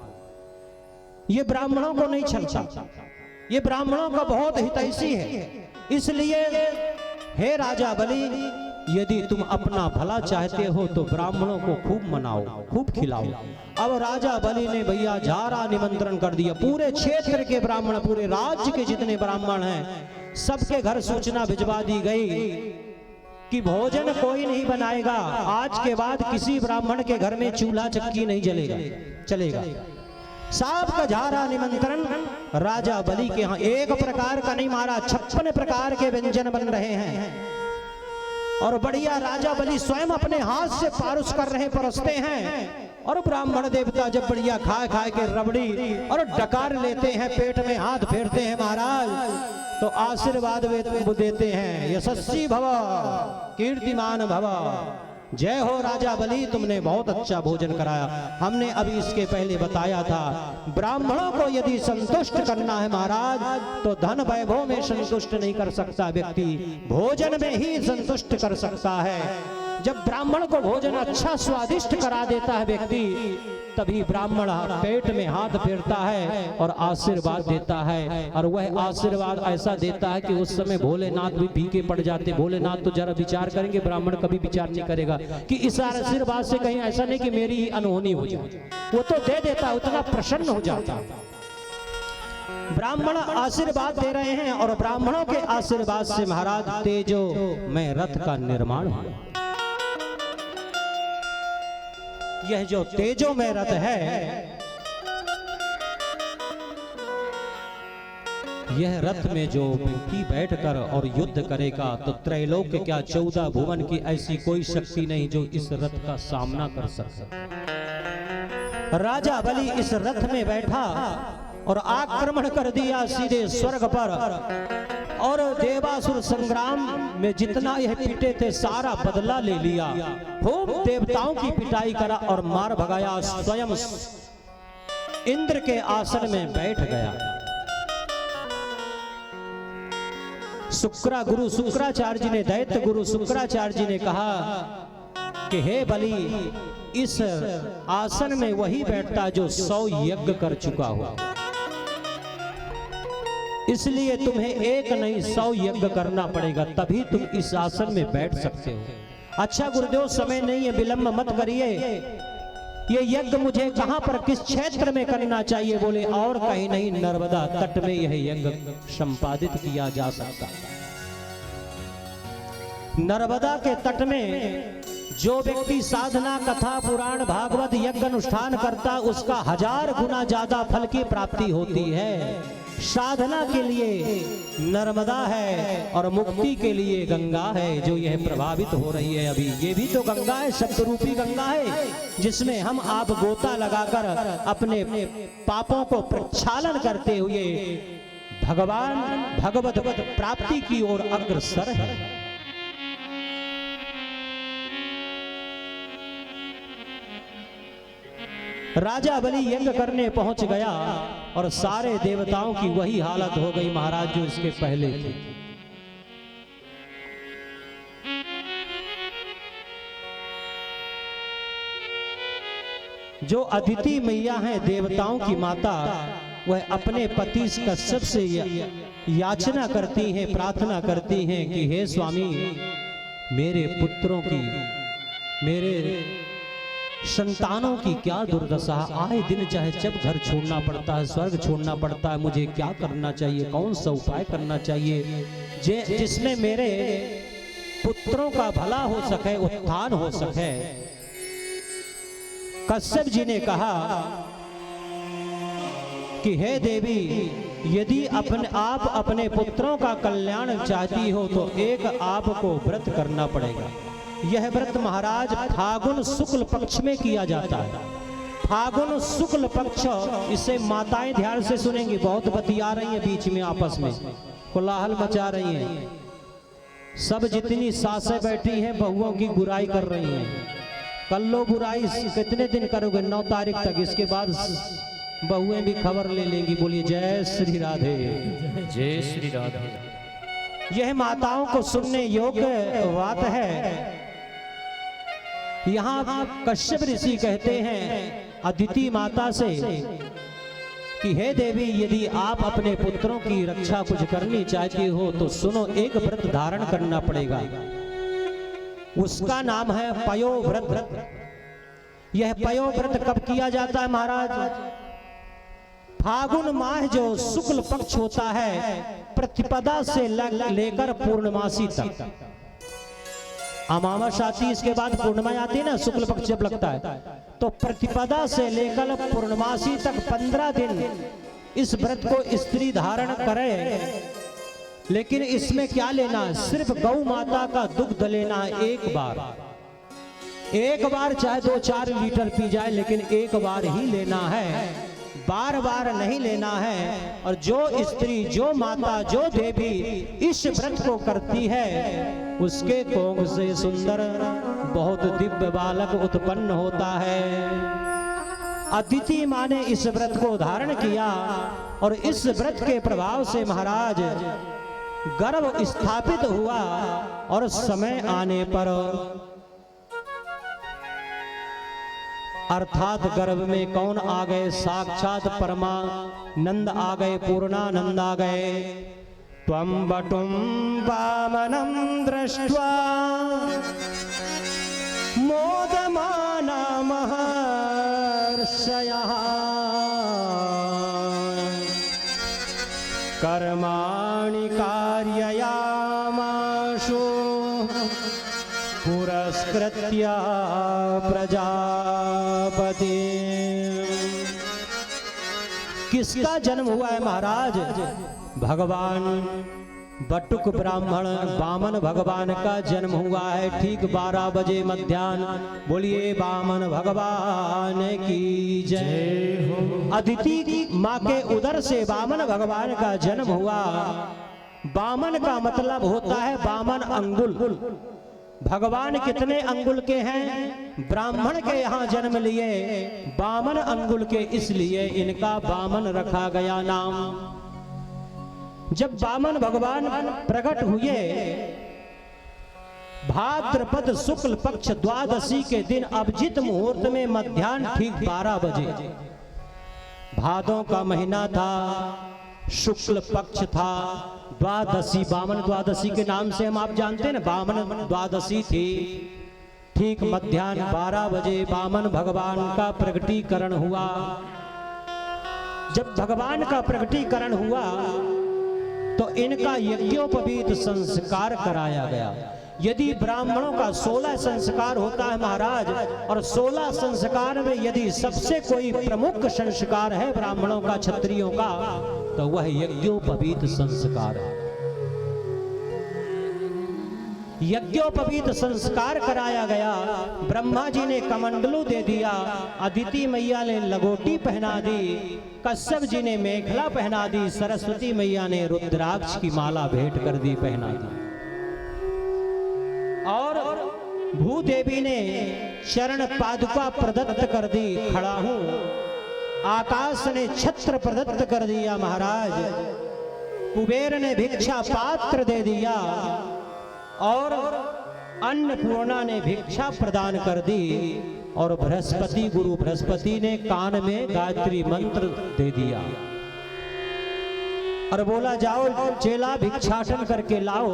ये ब्राह्मणों को नहीं छलता, ये ब्राह्मणों का बहुत हितैषी है। इसलिए हे राजा बलि, यदि तुम अपना भला चाहते हो तो ब्राह्मणों को खूब मनाओ, खूब खिलाओ। अब राजा बलि ने भैया झारा निमंत्रण कर दिया। पूरे क्षेत्र के ब्राह्मण, पूरे राज्य के जितने ब्राह्मण हैं, सबके घर सूचना भिजवा दी गई कि भोजन कोई नहीं बनाएगा। आज के बाद किसी ब्राह्मण के घर में चूल्हा चक्की नहीं चलेगा। सबका झारा निमंत्रण राजा बलि के यहाँ। एक प्रकार का नहीं मारा, 56 प्रकार के व्यंजन बन रहे हैं। और बढ़िया राजा बलि स्वयं अपने हाथ से पारुष कर रहे, परसते हैं। और ब्राह्मण देवता जब बढ़िया खाए के रबड़ी और डकार लेते हैं, पेट में हाथ फेरते हैं महाराज, तो आशीर्वाद वो देते हैं, यशस्वी भव, कीर्तिमान भव, जय हो राजा बलि, तुमने बहुत अच्छा भोजन कराया। हमने अभी इसके पहले बताया था, ब्राह्मणों को यदि संतुष्ट करना है महाराज, तो धन वैभव में संतुष्ट नहीं कर सकता व्यक्ति, भोजन में ही संतुष्ट कर सकता है। जब ब्राह्मण को भोजन अच्छा स्वादिष्ट करा देता है व्यक्ति, तभी ब्राह्मण पेट में हाथ फेरता है और आशीर्वाद देता है। और वह आशीर्वाद ऐसा देता है कि उस समय भोलेनाथ भी भीखे पड़ जाते। भोलेनाथ तो जरा विचार करेंगे, ब्राह्मण कभी विचार नहीं करेगा कि इस आशीर्वाद से कहीं ऐसा नहीं कि मेरी ही अनहोनी हो जाए। वो तो दे देता, उतना प्रसन्न हो जाता। ब्राह्मण आशीर्वाद दे रहे हैं और ब्राह्मणों के आशीर्वाद से महाराज तेजो में रथ का निर्माण हुआ। यह जो तेजो में रथ है, यह रथ में जो व्यक्ति बैठकर और युद्ध करेगा, तो त्रैलोक के क्या 14 भुवन की ऐसी कोई शक्ति नहीं जो इस रथ का सामना कर सके। राजा बलि इस रथ में बैठा और आक्रमण कर दिया सीधे स्वर्ग पर, और देवासुर संग्राम में जितना यह पीटे थे सारा बदला ले लिया। खूब देवताओं की पिटाई करा और मार भगाया। स्वयं इंद्र के आसन में बैठ गया। गुरु शुक्राचार्य जी ने, दैत्य गुरु शुक्राचार्य जी ने कहा कि हे बलि, इस आसन में वही बैठता जो 100 यज्ञ कर चुका हो। इसलिए तुम्हें एक नहीं 100 यज्ञ करना पड़ेगा, तभी तुम इस आसन में बैठ सकते हो। अच्छा गुरुदेव, समय नहीं है, विलंब मत करिए, ये यज्ञ मुझे कहां पर किस क्षेत्र में करना चाहिए? बोले और कहीं नहीं, नर्मदा तट में यह यज्ञ संपादित किया जा सकता। नर्मदा के तट में जो व्यक्ति साधना, कथा, पुराण, भागवत, यज्ञ अनुष्ठान करता, उसका 1000 गुना ज्यादा फल की प्राप्ति होती है। साधना के लिए नर्मदा है और मुक्ति के लिए गंगा है, जो यह प्रभावित हो रही है अभी। ये भी तो गंगा है, शब्द रूपी गंगा है, जिसमें हम आप गोता लगाकर अपने पापों को प्रक्षालन करते हुए भगवान भगवत प्राप्ति की ओर अग्रसर है। राजा बलि यज्ञ करने पहुंच गया और सारे देवताओं की वही हालत हो गई महाराज जो इसके पहले थे। जो अदिति मैया है, देवताओं की माता, वह अपने पति कश्यप से याचना करती हैं, प्रार्थना करती हैं कि हे स्वामी, मेरे पुत्रों की, मेरे संतानों की क्या दुर्दशा, आए दिन चाहे जब घर छोड़ना पड़ता है, स्वर्ग छोड़ना पड़ता है, मुझे क्या करना चाहिए, कौन सा उपाय करना चाहिए जिसमें मेरे पुत्रों का भला हो सके, उत्थान हो सके। कश्यप जी ने कहा कि हे देवी, यदि आप अपने पुत्रों का कल्याण चाहती हो तो एक आपको व्रत करना पड़ेगा। यह व्रत महाराज फागुन शुक्ल पक्ष में किया जाता है। फागुन शुक्ल पक्ष, इसे माताएं ध्यान से सुनेंगी, बहुत बतिया रही हैं बीच में, आपस में कोलाहल मचा रही हैं। सब जितनी सासें बैठी हैं बहुओं की बुराई कर रही हैं। कर लो बुराई, कितने दिन करोगे? 9 तारीख तक, इसके बाद बहुएं भी खबर ले लेंगी। बोलिए जय श्री राधे, जय श्री राधे। यह माताओं को सुनने योग्य बात है। यहाँ कश्यप ऋषि कहते हैं अदिति माता से कि हे देवी, यदि आप अपने पुत्रों की रक्षा कुछ करनी चाहती हो तो सुनो, एक व्रत धारण करना पड़ेगा। उसका नाम है पयोव्रत। यह पयोव्रत कब किया जाता है महाराज? फागुन माह जो शुक्ल पक्ष होता है, प्रतिपदा से लेकर पूर्णमासी तक। अमावस आती, इसके बाद पूर्णिमा आती है ना, शुक्ल पक्ष जब लगता है, तो प्रतिपदा से लेकर पूर्णमासी तक 15 दिन इस व्रत को स्त्री धारण करे। लेकिन इसमें क्या लेना? सिर्फ गौ माता का दुग्ध लेना है। एक बार चाहे 2-4 लीटर पी जाए, लेकिन एक बार ही लेना है, बार बार नहीं लेना है। और जो स्त्री, जो माता, जो देवी इस व्रत को करती है, उसके कोंग से सुंदर बहुत दिव्य बालक उत्पन्न होता है। अदिति माँ ने इस व्रत को धारण किया और इस व्रत के प्रभाव से महाराज गर्भ स्थापित हुआ। और समय आने पर, अर्थात गर्भ में कौन आ गए? साक्षात परमानंद आ गए, पूर्णानंद आ गए। त्वं बटुं वामनं दृष्ट्वा मोदमाना महर्षयः कर्माणि कारयामाशु पुरस्कृत्य प्रजापति। किसका जन्म हुआ है महाराज? भगवान बटुक ब्राह्मण वामन भगवान का जन्म हुआ है। ठीक 12 बजे मध्याह्न। बोलिए वामन भगवान की जय हो। अदिति माँ के उदर से वामन भगवान का जन्म हुआ। वामन का मतलब होता है वामन अंगुल। भगवान कितने अंगुल के हैं? ब्राह्मण के यहाँ जन्म लिए वामन अंगुल के, इसलिए इनका वामन रखा गया नाम। जब वामन भगवान प्रकट हुए, भाद्रपद शुक्ल पक्ष द्वादशी के दिन अभिजित मुहूर्त में मध्याह्न ठीक 12 बजे, भादों का महीना था, शुक्ल पक्ष था, द्वादशी बामन द्वादशी के नाम से हम आप जानते हैं ना, बामन द्वादशी थी। ठीक मध्याह्न 12 बजे बामन भगवान का प्रकटीकरण हुआ। जब भगवान का प्रकटीकरण हुआ तो इनका यज्ञोपवीत संस्कार कराया गया। यदि ब्राह्मणों का 16 संस्कार होता है महाराज, और 16 संस्कार में यदि सबसे कोई प्रमुख संस्कार है ब्राह्मणों का, क्षत्रियों का, तो वह यज्ञोपवीत संस्कार है। यज्ञोपवीत संस्कार कराया गया। ब्रह्मा जी ने कमंडलू दे दिया, अदिति मैया ने लगोटी पहना दी, कश्यप जी ने मेखला पहना दी, सरस्वती मैया ने रुद्राक्ष की माला भेंट कर दी, पहना दी, और भूदेवी ने चरण पादुका प्रदत्त कर दी, खड़ा हूं। आकाश ने छत्र प्रदत्त कर दिया महाराज। कुबेर ने भिक्षा पात्र दे दिया, और अन्नपूर्णा ने भिक्षा प्रदान कर दी, और बृहस्पति गुरु बृहस्पति ने कान में गायत्री मंत्र दे दिया और बोला जाओ चेला भिक्षाटन करके लाओ।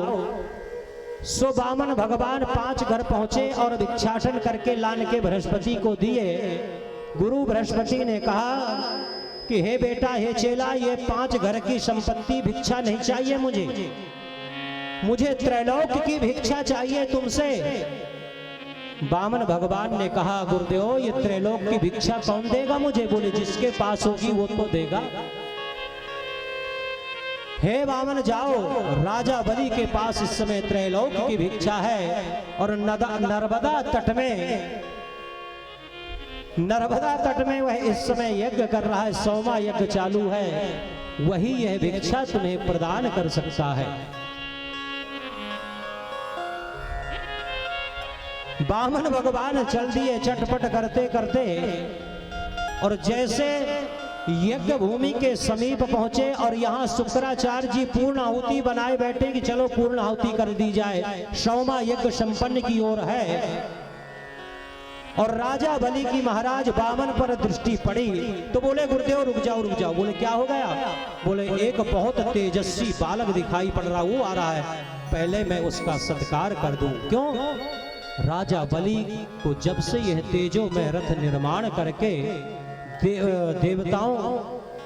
सो बामन भगवान 5 घर पहुंचे और भिक्षाटन करके लान के बृहस्पति को दिए। गुरु बृहस्पति ने कहा कि हे बेटा, हे चेला, ये 5 घर की संपत्ति भिक्षा नहीं चाहिए मुझे त्रैलोक की भिक्षा चाहिए तुमसे। बामन भगवान ने कहा गुरुदेव, ये त्रैलोक की भिक्षा कौन देगा मुझे? बोले जिसके पास होगी वो तो देगा। हे बामन जाओ, राजा बलि के पास इस समय त्रैलोक की भिक्षा है, और नर्मदा तट में वह इस समय यज्ञ कर रहा है, 100वां यज्ञ चालू है, वही यह भिक्षा तुम्हें प्रदान कर सकता है। बामन भगवान चल दिए चटपट करते करते, और जैसे यज्ञ भूमि के समीप पहुंचे और यहाँ शुक्राचार्य जी पूर्ण आहुति बनाए बैठे कि चलो पूर्ण आहुति कर दी जाए, 100वां यज्ञ संपन्न की ओर है। और राजा बलि की महाराज बामन पर दृष्टि पड़ी तो बोले गुरुदेव रुक जाओ। बोले क्या हो गया? बोले एक बहुत तेजस्वी बालक दिखाई पड़ रहा, वो आ रहा है, पहले मैं उसका सत्कार कर दूं। क्यों? राजा बलि को जब से यह तेजो में रथ निर्माण करके देवताओं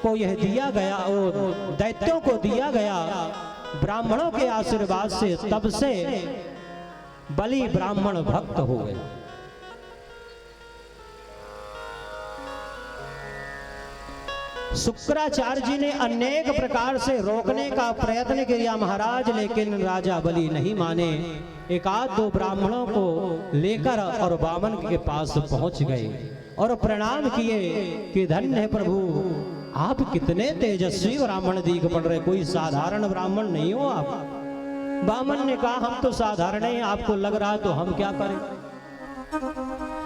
को यह दिया गया, और दैत्यों को दिया गया ब्राह्मणों के आशीर्वाद से, तब से बलि ब्राह्मण भक्त हो गए। शुक्राचार्य जी ने अनेक प्रकार से रोकने का प्रयत्न किया महाराज, लेकिन राजा बलि नहीं माने। 1-2 ब्राह्मणों को लेकर और बामन के पास पहुंच गए और प्रणाम किए कि धन्य है प्रभु, आप कितने तेजस्वी ब्राह्मण दिख पड़ रहे, कोई साधारण ब्राह्मण नहीं हो आप। बामन ने कहा हम तो साधारण हैं, आपको लग रहा है तो हम क्या करें?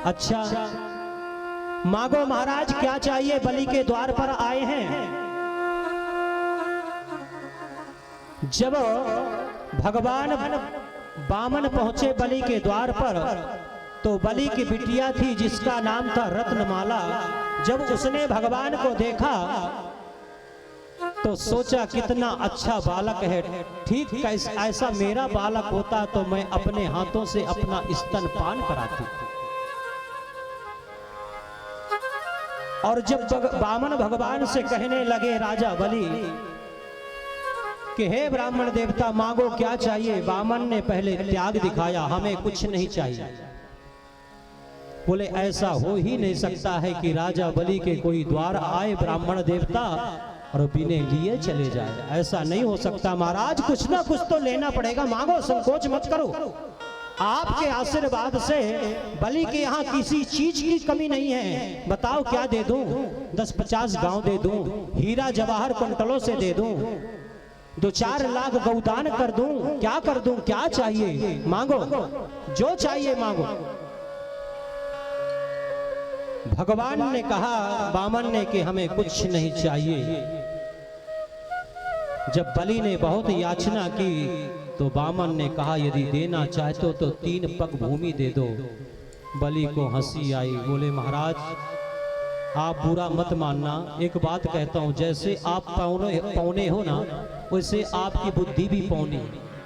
अच्छा मांगो महाराज, क्या चाहिए? बलि के द्वार पर आए हैं। जब भगवान बामन पहुंचे बलि के द्वार पर, तो बलि की बिटिया थी जिसका नाम था रत्नमाला। जब उसने भगवान को देखा तो सोचा कितना अच्छा बालक है, ठीक ऐसा मेरा बालक होता तो मैं अपने हाथों से अपना स्तनपान कराती। और जब बामन भगवान से कहने लगे राजा बलि कि हे ब्राह्मण देवता मांगो क्या चाहिए, बामन ने पहले त्याग दिखाया, हमें कुछ नहीं चाहिए। बोले ऐसा हो ही नहीं सकता है कि राजा बलि के कोई द्वार आए ब्राह्मण देवता और बिने लिए चले जाए, ऐसा नहीं हो सकता महाराज, कुछ ना कुछ तो लेना पड़ेगा, मांगो, संकोच मत करो। आपके आशीर्वाद से बलि के यहाँ किसी चीज की कमी नहीं है, बताओ क्या दे दूं? 10-50 गांव दे दूं, हीरा जवाहर कुंटलों से दे दूं, 2-4 लाख गौदान कर दूं, क्या कर दूं? क्या चाहिए मांगो, जो चाहिए मांगो। भगवान ने कहा बामन ने कि हमें कुछ नहीं चाहिए। जब बलि ने बहुत याचना की तो बामन ने कहा यदि देना चाहते हो तो 3 पग भूमि दे दो। बलि को हंसी आई, बोले महाराज आप बुरा मत मानना, एक बात कहता हूँ, जैसे आप पौने हो ना वैसे आपकी बुद्धि भी पौनी।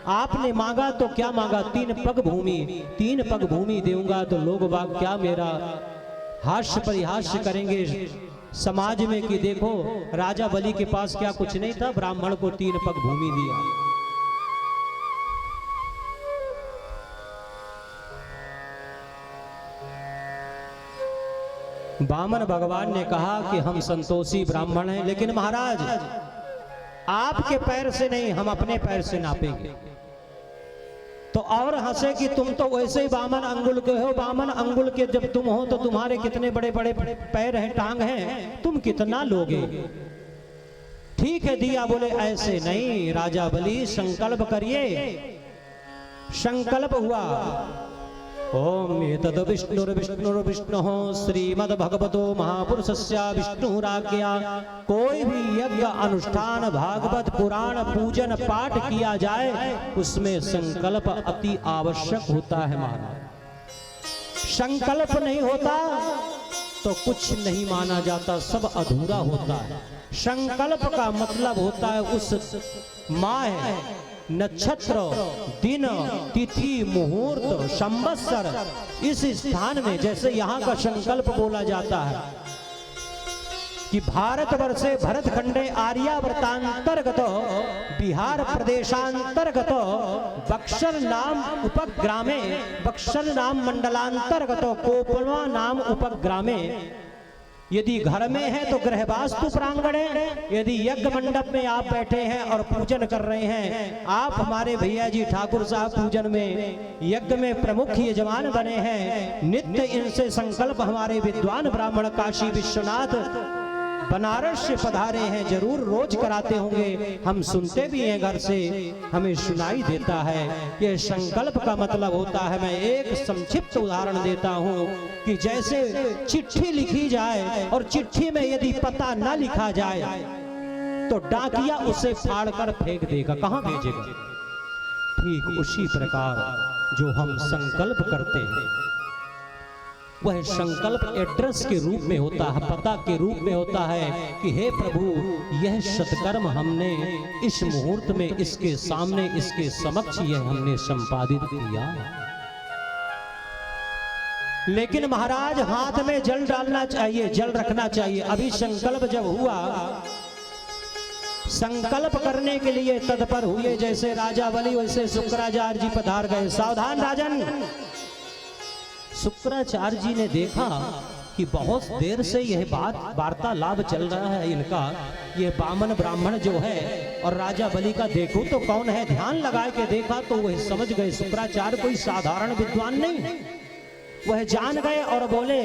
आपने मांगा तो क्या मांगा, 3 पग भूमि, 3 पग भूमि दूंगा तो लोग बाग क्या मेरा हास्य परिहास्य करेंगे समाज में कि देखो राजा बलि के पास क्या कुछ नहीं था, ब्राह्मण को 3 पग भूमि दिया। बामन भगवान ने कहा कि हम संतोषी ब्राह्मण हैं, लेकिन महाराज आपके पैर से नहीं, हम अपने पैर से नापेंगे। तो और हंसे कि तुम तो वैसे ही बामन अंगुल के हो, बामन अंगुल के जब तुम हो तो तुम्हारे कितने बड़े बड़े पैर हैं, टांग हैं, तुम कितना लोगे। ठीक है दिया। बोले ऐसे नहीं राजा बलि, संकल्प करिए। संकल्प हुआ, ओम एतद् विष्णुर्विष्णुः श्रीमद्भगवतो महापुरुषस्य विष्णुराज्ञया। कोई भी यज्ञ अनुष्ठान भागवत पुराण पूजन पाठ किया जाए उसमें संकल्प अति आवश्यक होता है महाराज। संकल्प नहीं होता तो कुछ नहीं माना जाता, सब अधूरा होता है। संकल्प का मतलब होता है उस माह नक्षत्र दिन तिथि मुहूर्त संवत्सर इस स्थान में, जैसे यहाँ का संकल्प बोला जाता है कि भारतवर्षे भरतखंडे आर्यावर्तांतर्गत बिहार प्रदेशांतर्गत बक्सर नाम उपग्रामे, बक्सर नाम मंडलांतर्गत कोपलवा नाम उपग्रामे। यदि घर में है तो गृहवास्तु प्रांगण है, यदि यज्ञ मंडप में आप बैठे हैं और पूजन कर रहे हैं, आप हमारे भैया जी ठाकुर साहब पूजन में यज्ञ में प्रमुख यजमान बने हैं, नित्य इनसे संकल्प हमारे विद्वान ब्राह्मण काशी विश्वनाथ बनारस से पधारे हैं, जरूर रोज कराते होंगे, हम सुनते भी हैं, घर से हमें सुनाई देता है। ये संकल्प का मतलब होता है, मैं एक संक्षिप्त उदाहरण देता हूँ कि जैसे चिट्ठी लिखी जाए और चिट्ठी में यदि पता न लिखा जाए तो डाकिया उसे फाड़कर फेंक देगा, कहाँ भेजेगा। ठीक उसी प्रकार जो हम संकल्प करते हैं वह संकल्प एड्रेस के रूप में होता है, पता के रूप में होता है कि हे प्रभु यह सत्कर्म हमने इस मुहूर्त में इसके सामने इसके समक्ष यह हमने संपादित किया। लेकिन महाराज हाथ में जल डालना चाहिए, जल रखना चाहिए। अभी संकल्प जब हुआ, संकल्प करने के लिए तत्पर हुए, जैसे राजा बलि वैसे शुक्राचार्य जी पधार गए। सावधान राजन। शुक्राचार्य जी ने देखा कि बहुत देर से यह बात वार्तालाप चल रहा है इनका, यह बामन ब्राह्मण जो है और राजा बलि का देखो तो कौन है। ध्यान लगा के देखा तो वह समझ गए शुक्राचार्य कोई साधारण विद्वान नहीं, वह जान गए और बोले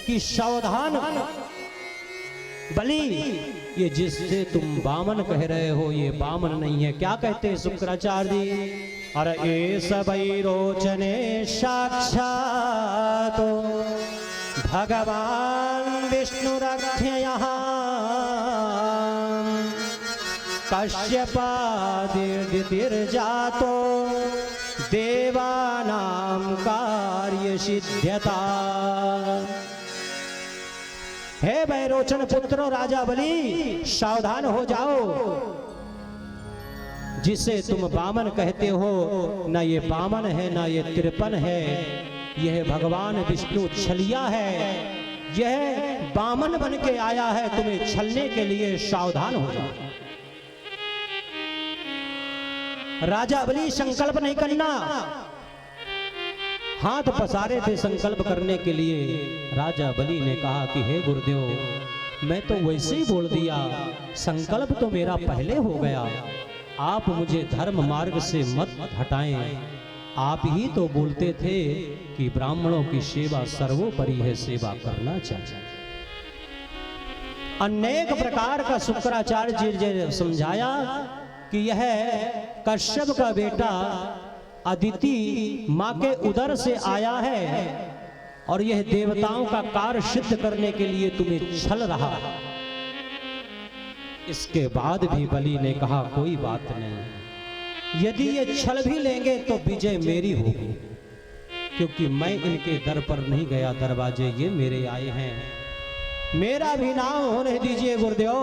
कि सावधान बलि, ये जिससे तुम बामन कह रहे हो ये बामन नहीं है। क्या कहते हैं शुक्राचार्य जी, अरे ये सबई रोचने साक्षात भगवान विष्णु रक्षयः कश्यपादिर्जातो देवानां कार्य सिद्ध्यता। हे वैरोचन पुत्रो राजा बलि, सावधान हो जाओ। जिसे तुम बामन कहते हो ना ये बामन है ना ये तिरपन है, यह भगवान विष्णु छलिया है, यह बामन बन के आया है तुम्हें छलने के लिए, सावधान हो जाओ। राजा बलि संकल्प नहीं करना, हाथ पसारे थे संकल्प करने के लिए। राजा बलि ने कहा कि हे गुरुदेव मैं तो वैसे ही बोल दिया, संकल्प तो मेरा पहले हो गया, आप मुझे धर्म मार्ग से मत हटाएं। आप ही तो बोलते थे कि ब्राह्मणों की सेवा सर्वोपरि है, सेवा करना चाहिए। अनेक प्रकार का शुक्राचार्य जी ने समझाया कि यह कश्यप का बेटा अदिति मां के उदर से आया है और यह देवताओं का कार्य सिद्ध करने के लिए तुम्हें छल रहा है। इसके बाद भी बलि ने कहा कोई बात नहीं, यदि ये छल भी लेंगे तो विजय मेरी होगी, क्योंकि मैं इनके दर पर नहीं गया, दरवाजे ये मेरे आए हैं। मेरा भी नाम होने दीजिए गुरुदेव।